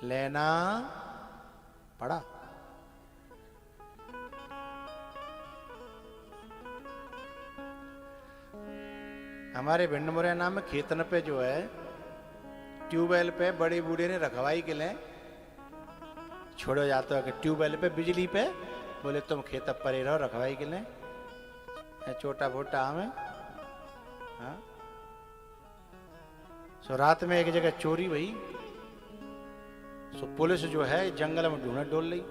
लेना पड़ा। हमारे भिंड मुरैना में खेतन पे जो है ट्यूबवेल पे बड़े बूढ़े ने रखवाई के लिए छोड़ो जाता है कि ट्यूबवेल पे बिजली पे बोले तुम खेत परे रहो रखवाई के लिए, छोटा मोटा हमें। हाँ, सो रात में एक जगह चोरी हुई, सो पुलिस जो है जंगल में ढूंढ डोल ली।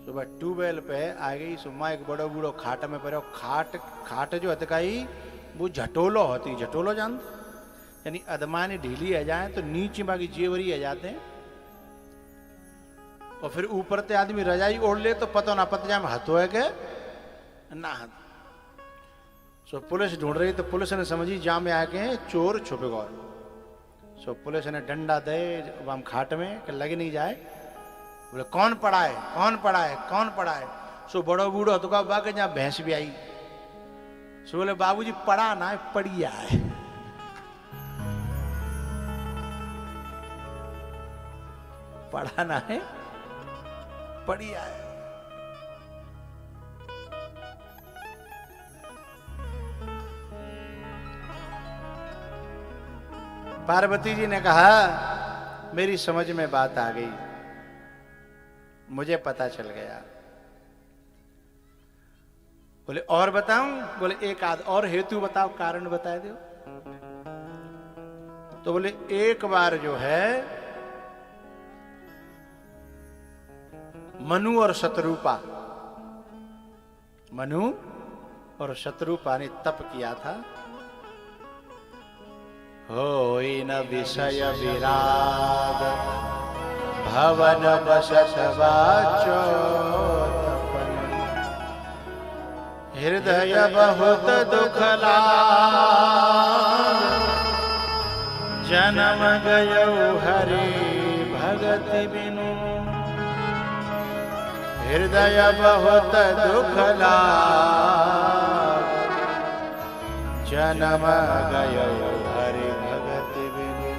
सुबह ट्यूबवेल पे आ गई, सुमा एक बड़ो बूढ़ो खाट में पड़ो। खाट जो हतकाई वो झटोलो होती, झटोलो जान यानी अदमानी ढीली आ जाए तो नीचे बाकी जेवरी आ जाते हैं, और फिर ऊपर ते आदमी रजाई ओढ़ ले तो पता ना पता जाए हाथों है के ना हाथ। सो पुलिस ढूंढ रही तो पुलिस ने समझी जा में आके चोर छुपे गौर। सो पुलिस ने डंडा दे हम खाट में कि लग नहीं जाए। बोले कौन पड़ा है, कौन पड़ा है, कौन पड़ा है? सो बड़ो बूढ़ो तो कहा के जहाँ भैंस भी आई। सो बोले बाबूजी पड़ा ना है, पड़िया है। पढ़ा ना है, पढ़िया है। पार्वती जी ने कहा मेरी समझ में बात आ गई, मुझे पता चल गया। बोले और बताऊं? बोले एक आध और हेतु बताओ, कारण बता दो। तो बोले एक बार जो है मनु और शत्रुपा, मनु और शत्रुपा ने तप किया था। होई न विषय विराग भवन बसत वाचो, हृदय बहुत दुख लाग जन्म गयो हरि भगति बिनु, हृदय बहुत दुख लाग जन्म गयो हरि भगति बिनु।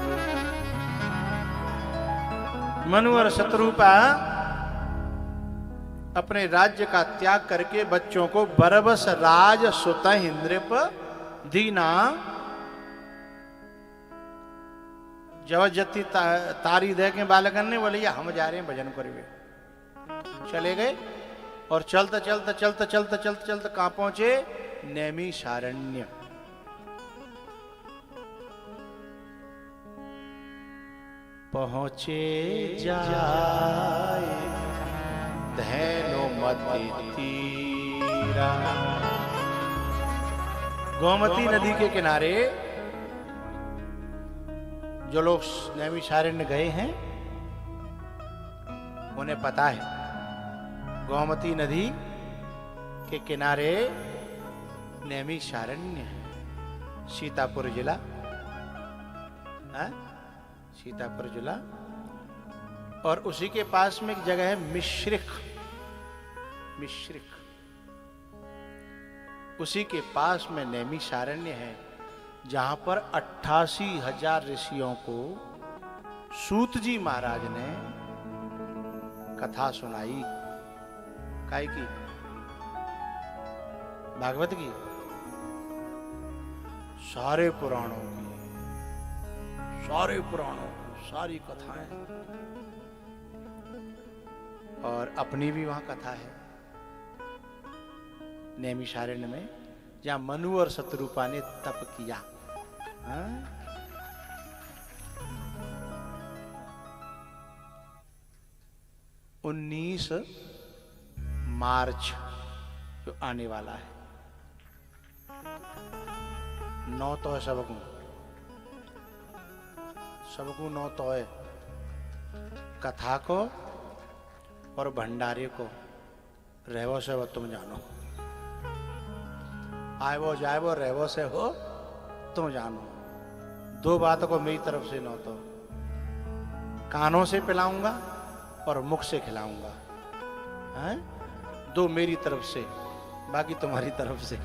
मनु और शत्रुपा अपने राज्य का त्याग करके बच्चों को बरबस राज सुत नृप दीना जबरदस्ती तारी दे के बालकन ने बोले, हम जा रहे हैं भजन करवे। चले गए और चलते चलते चलते चलते चलते चलते कहां पहुंचे? नैमिषारण्य। पहुंचे जाए धैनुमति तीरा। गोमती नदी के किनारे जो लोग नैमिषारण्य गए हैं उन्हें पता है, गोमती नदी के किनारे नैमिषारण्य है, सीतापुर जिला। सीतापुर जिला। और उसी के पास में एक जगह है मिश्रिक। मिश्रिक, उसी के पास में नैमिषारण्य है, जहां पर 88,000 ऋषियों को सूत जी महाराज ने कथा सुनाई। काय की? भागवत की, सारे पुराणों की, सारे पुराणों की सारी कथाएं, और अपनी भी वहां कथा है नैमिषारण्य में, जहां मनु और शत्रुपा ने तप किया। 19 मार्च जो आने वाला है, 9 तो है सबको, सबको 9 तो है। कथा को और भंडारे को रहवो से वो तुम जानो, आए वो जाए वो रहवो से हो तुम जानो। 2 बातों को मेरी तरफ से 9 तो, कानों से पिलाऊंगा और मुख से खिलाऊंगा। 2 मेरी तरफ से, बाकी तुम्हारी तरफ से।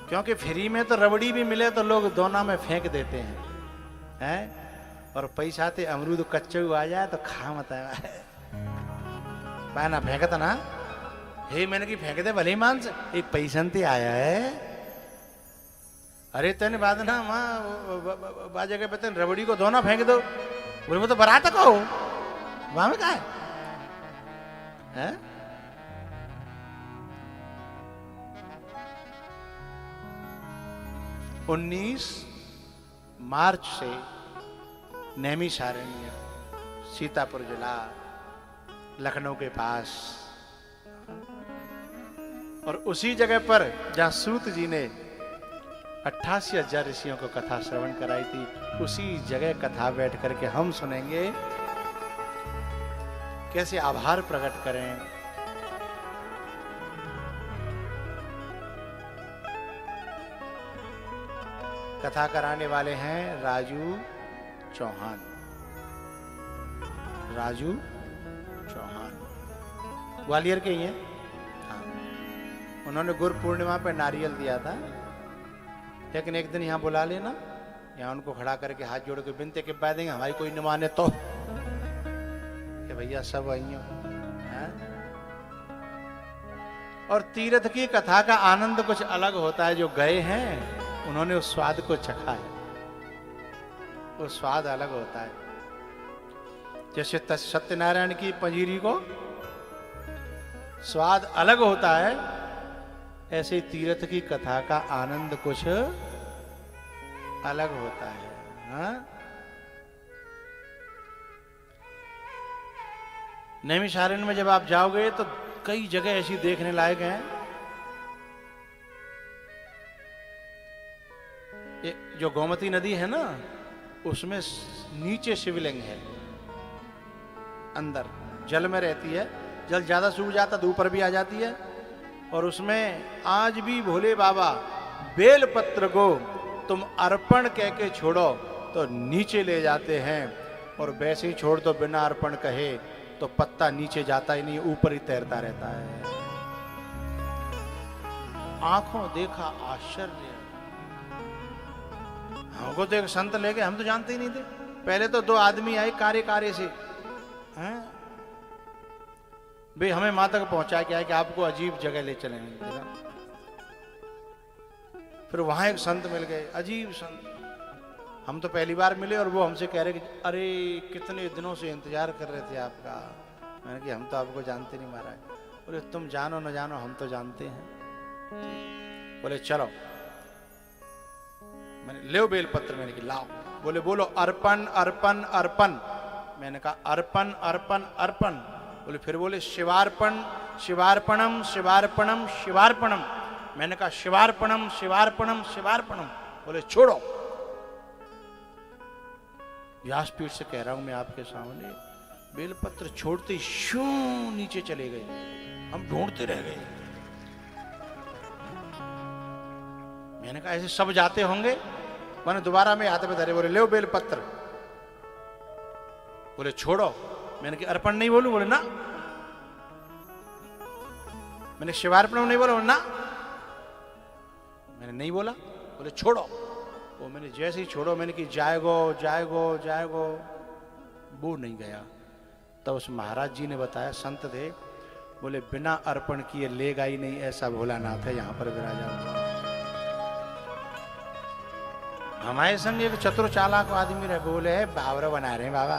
क्योंकि फ्री में तो रबड़ी भी मिले तो लोग दोना में फेंक देते हैं, और पैसा ते अमरूद कच्चे आ जाए तो खा मत ना फेंकता ना। हे मैंने की फेंक दे भले मांस, एक पैसन ते आया है। अरे तेने बात ना वहां बाजे के पता रबड़ी को दोना फेंक दो, बोले वो तो बरात को वहां में क्या है? 19 मार्च से नैमिषारण्य, सीतापुर जिला, लखनऊ के पास, और उसी जगह पर जहां सूत जी ने 88,000 ऋषियों को कथा श्रवण कराई थी, उसी जगह कथा बैठ करके हम सुनेंगे। कैसे आभार प्रकट करें। कथा कराने वाले हैं राजू चौहान। राजू चौहान ग्वालियर के ही हैं। हाँ, उन्होंने गुरु पूर्णिमा पे नारियल दिया था, लेकिन एक दिन यहाँ बुला लेना, यहाँ उनको खड़ा करके हाथ जोड़ के बिनते के बाद देंगे, हमारी कोई न माने तो कि भैया सब आई हो। और तीर्थ की कथा का आनंद कुछ अलग होता है। जो गए हैं उन्होंने उस स्वाद को चखा है, वो स्वाद अलग होता है। जैसे सत्यनारायण की पंजीरी को स्वाद अलग होता है, ऐसे तीर्थ की कथा का आनंद कुछ अलग होता है। हाँ? नैमिषारण्य में जब आप जाओगे तो कई जगह ऐसी देखने लायक हैं। जो गोमती नदी है ना, उसमें नीचे शिवलिंग है, अंदर जल में रहती है। जल ज्यादा सूख जाता तो ऊपर भी आ जाती है। और उसमें आज भी भोले बाबा बेल पत्र को तुम अर्पण कह के छोड़ो तो नीचे ले जाते हैं, और वैसे ही छोड़ दो बिना अर्पण कहे तो पत्ता नीचे जाता ही नहीं, ऊपर ही तैरता रहता है। आंखों देखा आश्चर्य। हमको तो एक संत लेके, हम तो जानते ही नहीं थे। पहले तो 2 आदमी आए कार्य से, हैं भाई हमें मां तक पहुंचा के आए कि आपको अजीब जगह ले चलेंगे। फिर वहां एक संत मिल गए, अजीब संत, हम तो पहली बार मिले और वो हमसे कह रहे कि अरे कितने दिनों से इंतजार कर रहे थे आपका। मैंने कि हम तो आपको जानते नहीं महाराज। बोले तुम जानो न जानो हम तो जानते हैं। बोले चलो, मैंने ले बेलपत्र, मैंने कि लाओ। बोले बोलो अर्पण अर्पण अर्पण। मैंने कहा अर्पण अर्पण अर्पण। बोले फिर बोले शिवार्पण शिवार्पणम शिवार्पणम शिवार्पणम। मैंने कहा शिवार्पणम शिवार्पणम शिवार्पणम। बोले छोड़ो। व्यासपीठ से कह रहा हूं मैं आपके सामने, बेलपत्र छोड़ते ही शू नीचे चले गए, हम ढूंढते रह गए। मैंने कहा ऐसे सब जाते होंगे। मैंने दोबारा में हाथ में धरे, बोले ले बेलपत्र। बोले छोड़ो। मैंने कि अर्पण नहीं बोलूं? बोले ना। मैंने शिवार्पण नहीं बोला? ना। मैंने नहीं बोला। बोले छोड़ो। वो मैंने जैसे ही छोड़ो, मैंने कि जाएगो जाएगो जाएगो, वो नहीं गया। तब उस महाराज जी ने बताया, संत थे, बोले बिना अर्पण किए लेगा ही नहीं, ऐसा भोलानाथ है यहाँ पर विराजा हुआ। हमारे संग एक चतुर चालाक आदमी रहे, बोले बावरा बना रहे हैं बाबा,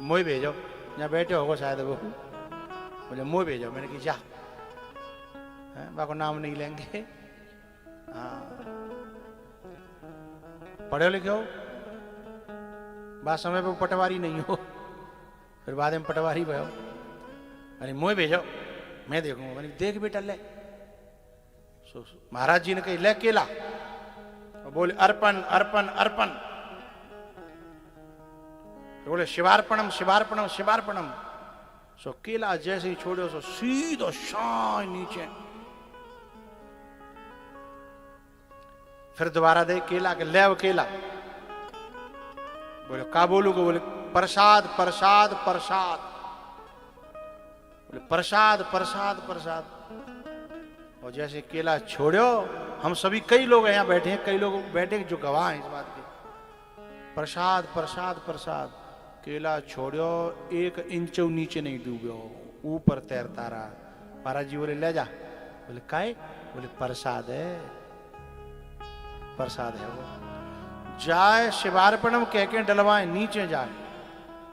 मोह भेजो, यहाँ बैठे होगो शायद वो। बोले मोह भेजो। मैंने कि जा, बाको नाम नहीं लेंगे। हाँ, पढ़े लिखे हो, बात समय पे पटवारी नहीं हो, फिर बाद में पटवारी भयो। अरे मोह भेजो, मैं देखूंगा। मैंने देख बेटा ले। महाराज जी ने कही ले केला। बोले अर्पण अर्पण अर्पण। बोले शिवार्पणम शिवार्पणम शिवार्पणम। सो केला जैसे ही छोड़ो सो सीधो शान नीचे। फिर दोबारा दे केला के ले केला। बोले का बोलू को? बोले प्रसाद प्रसाद प्रसाद। बोले प्रसाद प्रसाद प्रसाद। और जैसे केला छोड़ो, हम सभी कई लोग यहाँ बैठे हैं, कई लोग बैठे जो गवाह हैं इस बात के, प्रसाद प्रसाद प्रसाद। केला छोड़ो, 1 इंच नीचे नहीं डूबो, ऊपर तैरता रहा। महाराज जी बोले ले जा। बोले काहे? बोले प्रसाद है, प्रसाद है वो। जाए शिवार्पणम कह के डलवाए नीचे जाए,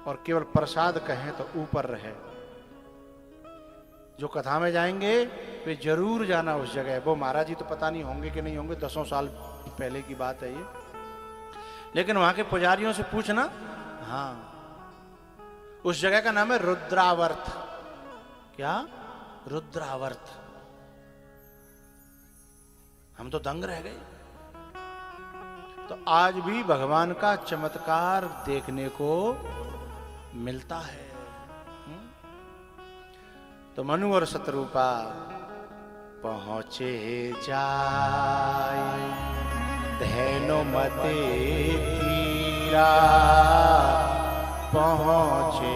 और केवल प्रसाद कहें तो ऊपर रहे। जो कथा में जाएंगे वे जरूर जाना उस जगह। वो महाराज जी तो पता नहीं होंगे कि नहीं होंगे, 10 साल पहले की बात है ये, लेकिन वहां के पुजारियों से पूछना। हाँ, उस जगह का नाम है रुद्रावर्त। क्या? रुद्रावर्त। हम तो दंग रह गए। तो आज भी भगवान का चमत्कार देखने को मिलता है। तो मनु और शतरूपा पहुंचे जाय धैनो मते तीरा, पहुंचे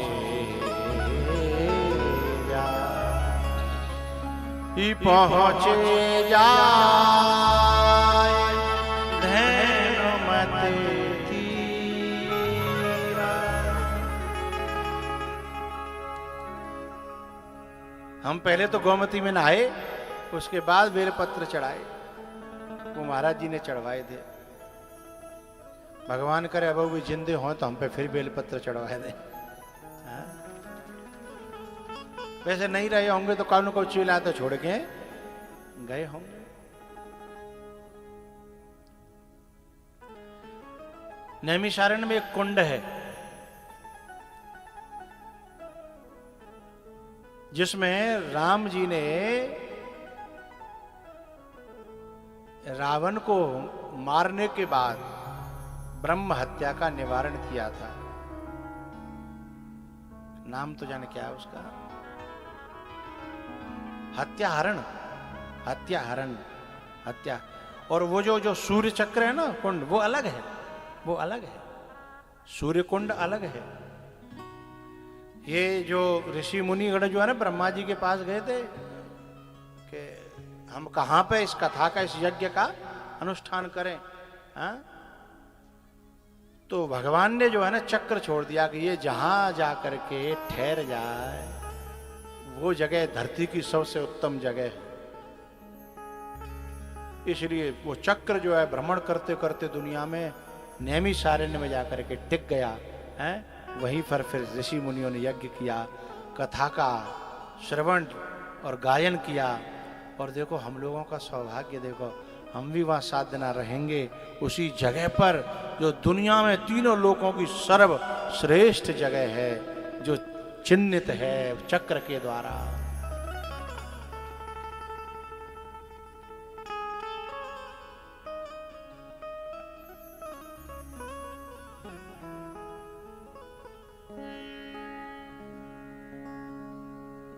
जाय पहुंचे जाय धैनो मते तीरा। हम पहले तो गोमती में नहाए, उसके बाद बेलपत्र चढ़ाए। वो महाराज जी ने चढ़वाए थे। भगवान करे अब भी जिंदे हों तो हम पे फिर बेलपत्र चढ़वाए दे। वैसे नहीं रहे होंगे तो कौन को चिल्ला तो छोड़ के गए होंगे। नैमिषारण्य में एक कुंड है, जिसमें राम जी ने रावण को मारने के बाद ब्रह्म हत्या का निवारण किया था। नाम तो जाने क्या है उसका? हत्याहरण, हत्याहरण, हत्या। और वो जो सूर्य चक्र है ना कुंड, वो अलग है, वो अलग है। सूर्य कुंड अलग है। ये जो ऋषि मुनिगण जो है ना ब्रह्मा जी के पास गए थे कि हम कहां पे इस कथा का, इस यज्ञ का अनुष्ठान करें, हाँ? तो भगवान ने जो है ना चक्र छोड़ दिया कि ये जहां जाकर के ठहर जाए वो जगह धरती की सबसे उत्तम जगह है। इसलिए वो चक्र जो है भ्रमण करते करते दुनिया में नैमिषारण्य में जाकर के टिक गया है। वहीं पर फिर ऋषि मुनियों ने यज्ञ किया, कथा का श्रवण और गायन किया। और देखो हम लोगों का सौभाग्य, देखो हम भी वहाँ 7 दिन रहेंगे उसी जगह पर जो दुनिया में तीनों लोकों की सर्वश्रेष्ठ जगह है, जो चिन्हित है चक्र के द्वारा।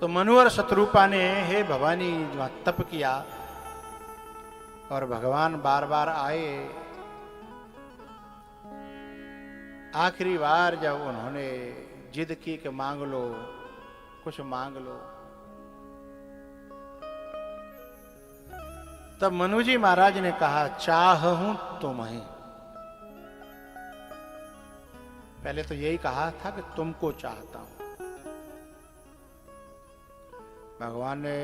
तो मनु और शत्रुपा ने हे भवानी वहां तप किया और भगवान बार बार आए। आखिरी बार जब उन्होंने जिद की कि मांग लो, कुछ मांग लो, तब मनु जी महाराज ने कहा चाहूं तुम्हें। पहले तो यही कहा था कि तुमको चाहता हूं। भगवान ने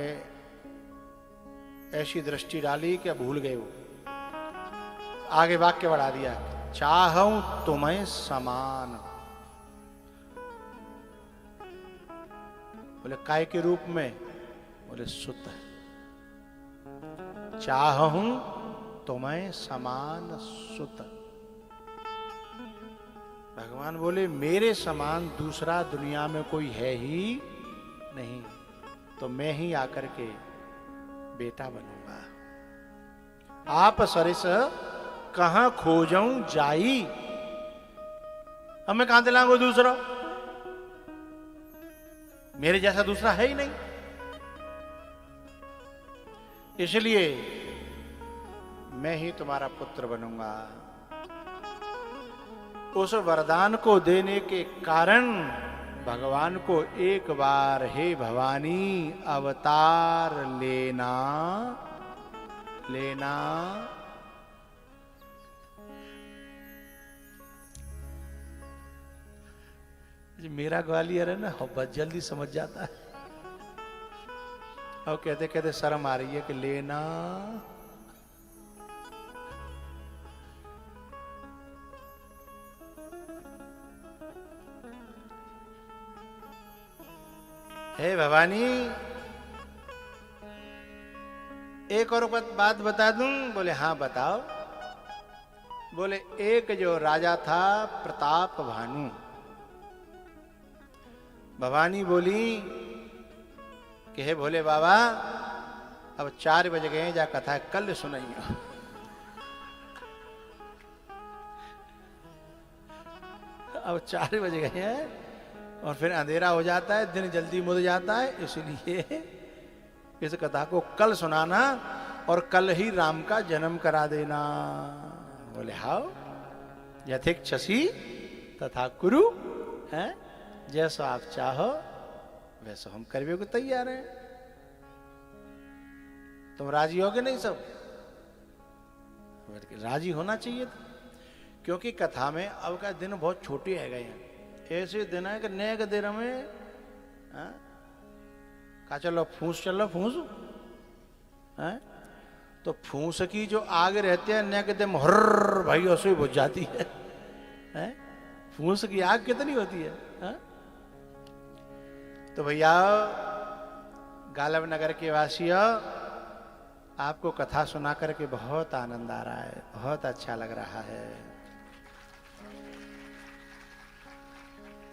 ऐसी दृष्टि डाली कि भूल गए वो, आगे वाक्य बढ़ा दिया चाहूं तुम्हें समान। बोले काय के रूप में? बोले सुत। चाहूं तुम्हें समान सुत। भगवान बोले मेरे समान दूसरा दुनिया में कोई है ही नहीं, तो मैं ही आकर के बेटा बनूंगा। आप सरिस कहां खोजऊं जाई। अब मैं कहां दिलाऊंगा दूसरा? मेरे जैसा दूसरा है ही नहीं। इसलिए मैं ही तुम्हारा पुत्र बनूंगा। उस वरदान को देने के कारण भगवान को एक बार हे भवानी अवतार लेना लेना। मेरा ग्वालियर है ना, बहुत जल्दी समझ जाता है और कहते कहते शर्म आ रही है कि लेना। हे भवानी एक और बात बता दूं? बोले हाँ बताओ। बोले एक जो राजा था प्रताप भानु। भवानी बोली कि हे भोले बाबा अब 4 बज गए, जा कथा कल सुनाइए। अब 4 बज गए हैं और फिर अंधेरा हो जाता है, दिन जल्दी मुड़ जाता है, इसलिए इस कथा को कल सुनाना और कल ही राम का जन्म करा देना। बोले हाउ यथेच्छसि तथा कुरु, है जैसा आप चाहो वैसा हम करने को तैयार हैं। तुम राजी हो कि नहीं? सब राजी होना चाहिए था, क्योंकि कथा में अब का दिन बहुत छोटे है गए हैं। ऐसे दिन है कि नेक दिन में का चलो फूस, चलो फूस है, तो फूस की जो आग रहती है नेक दिन हर भाई उससे बुझ जाती है। फूस की आग कितनी होती है? तो भैया गालब नगर के वासियों, आपको कथा सुना करके बहुत आनंद आ रहा है, बहुत अच्छा लग रहा है।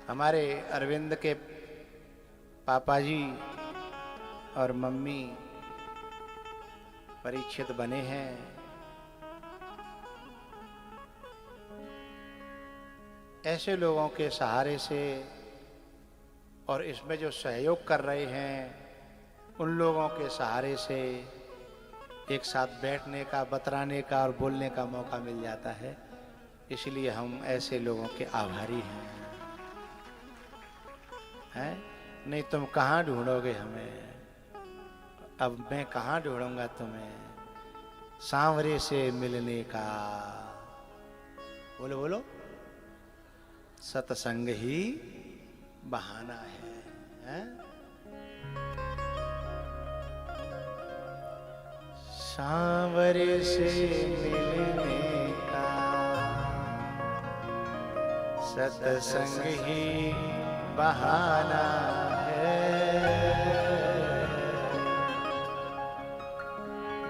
हमारे अरविंद के पापा जी और मम्मी परीक्षित बने हैं। ऐसे लोगों के सहारे से और इसमें जो सहयोग कर रहे हैं उन लोगों के सहारे से एक साथ बैठने का, बतराने का और बोलने का मौका मिल जाता है। इसलिए हम ऐसे लोगों के आभारी हैं। नहीं तुम कहाँ ढूंढोगे हमें? अब मैं कहाँ ढूंढूंगा तुम्हें? सांवरे से मिलने का बोलो बोलो, सत्संग ही बहाना है? सांवरे से मिलने का सत्संग ही बहाना है।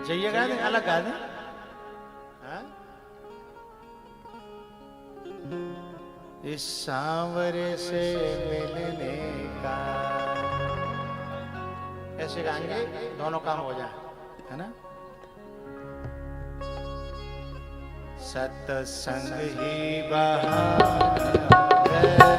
जाइए गा दें, अलग गा दें। हाँ? इस सांवरे से मिलने का, ऐसे गाएंगे दोनों काम हो जाए, है ना। सत्संग ही बहाना है।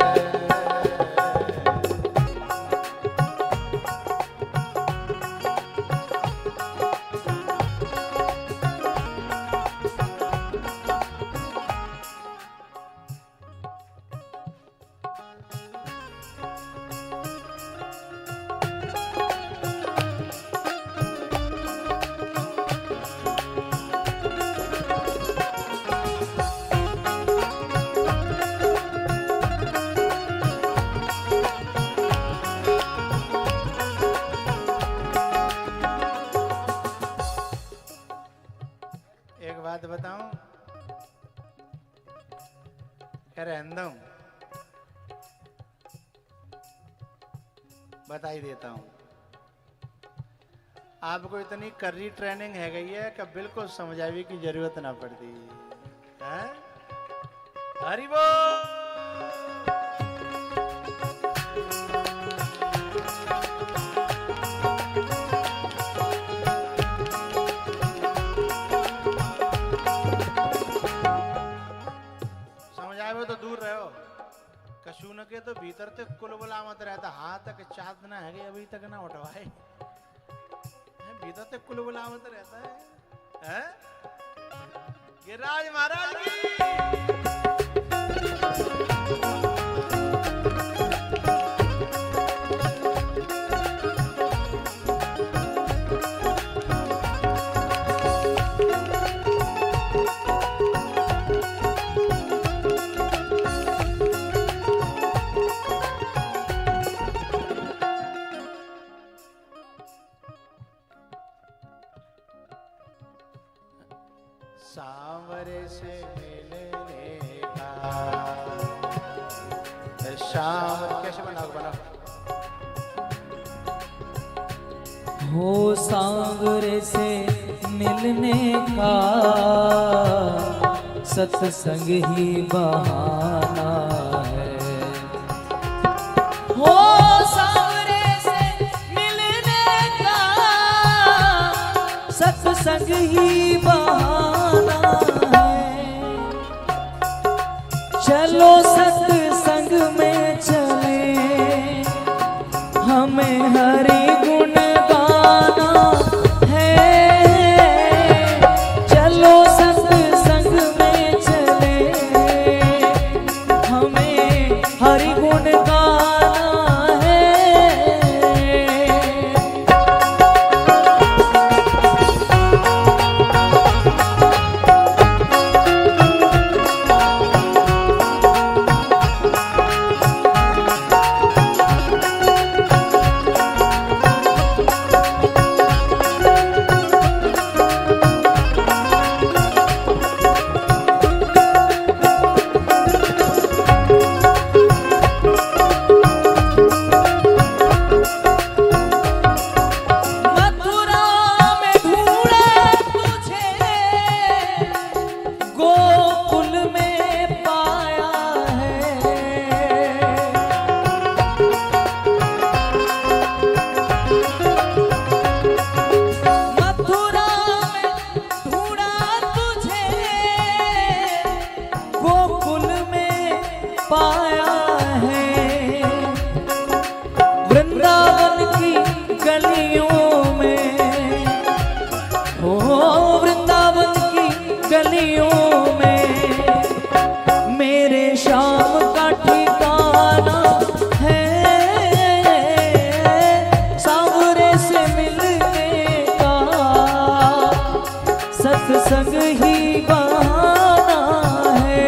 बात बताऊं, रैंडम बता ही देता हूं। आपको इतनी कर्री ट्रेनिंग है गई है कि बिल्कुल समझावी की जरूरत ना पड़ती है। हरि बोल। तो दूर रहो, कशु न के तो भीतर तक कुल बुलावत रहता, हाथ तक चाँद ना है अभी तक ना उठवाए, भीतर तक कुल बुलावत रहता है? गिरिराज महाराज की। सांवरे से मिलने का शाम कैसे बनाओ हो सांवरे से मिलने का सत्संग ही बहाना है। हो सांवरे से मिलने का सत्संग ही बहाना है। चलो सत्संग में चले, हमें हरि गुण गाना है। चलो सत्संग में चले, हमें हरि गुण गाना है। पाया है वृंदावन की गलियों में, हो वृंदावन की गलियों में मेरे श्याम का ठिकाना है। सांवरे से मिलने का सत्संग ही बहाना है।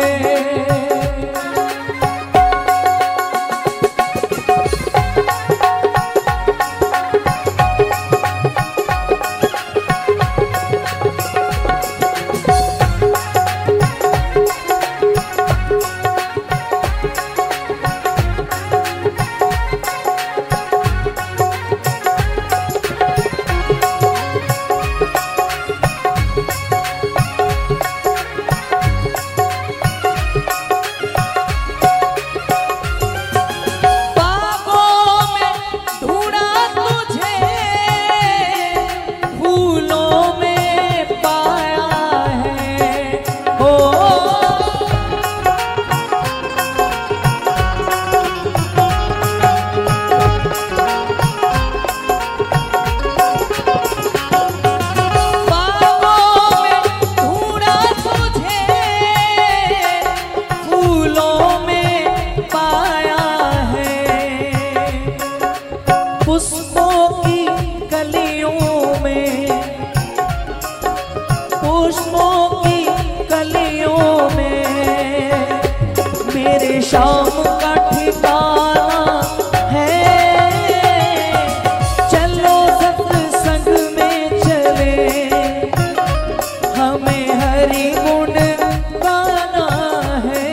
पुष्पों की कलियों में मेरे शाम का ठिकाना है। चलो सत्संग में चले, हमें हरि गुण गाना है।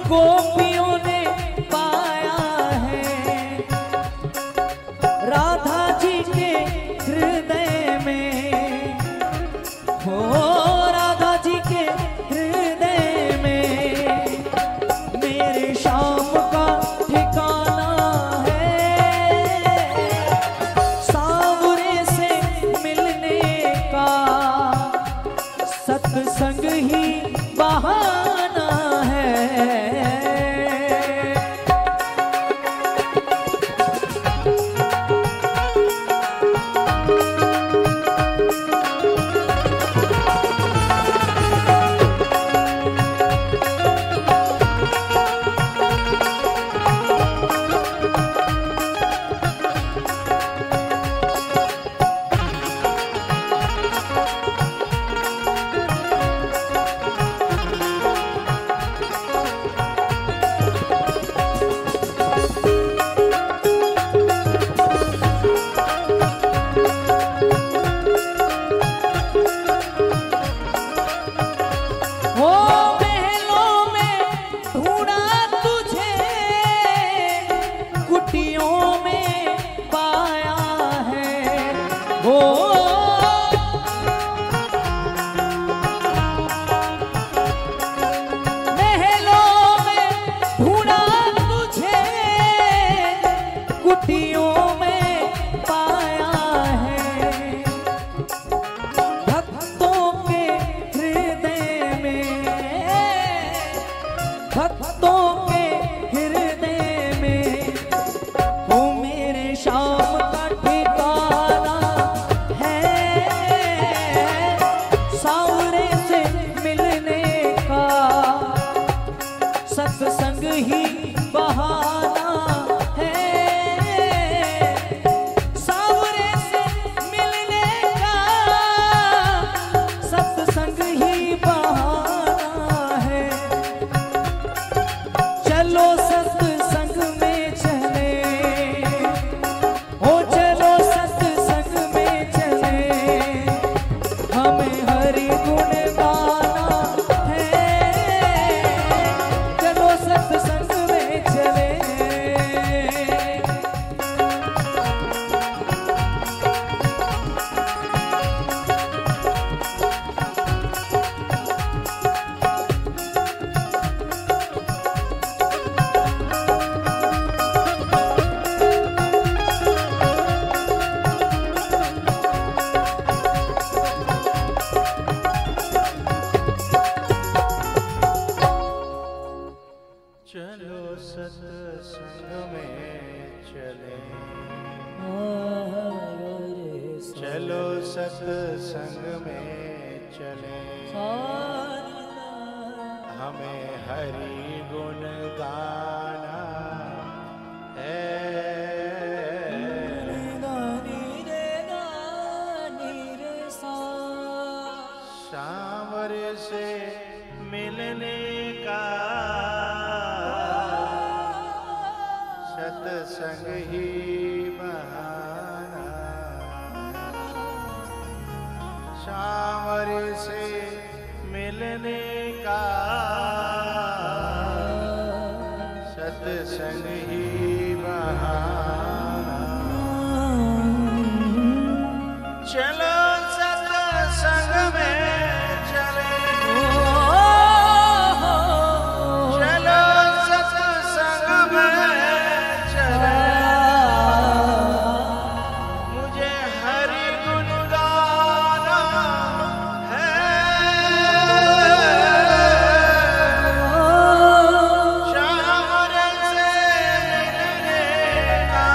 गोपियों ने पाया है। राधा जी के हृदय में, हो राधा जी के हृदय में मेरे शाम का ठिकाना है। सांवरे से मिलने का सत्संग ही बहाना है। सत्संग ही बहाना है। सावरे से मिलने का सत्संग ही बहाना है। चलो सत्संग में चले, हो चलो सत्संग में चले, हमें हरि गुण गाना है। चलो सत्संग में चले। चलो सत्संग में चले, चलो सत्संग में चले, हमें हरि गुण गाना है। सांवरे से मिलने का सत्संग ही बहाना, सांवर से मिलने का सत्संग ही बहाना। चलो सत्संग में चले, चलो सत्संग में चले, मुझे हरि गुण गाना है, शावर से मिलने का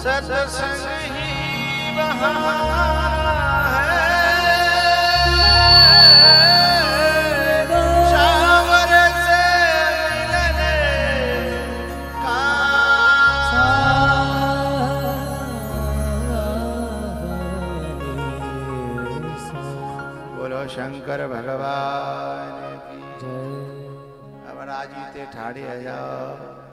सत्संग ही बहाना है, शावर से मिलने का। बोलो शंकर भगवान की। अब राजी ते ठाड़ी आ जाओ।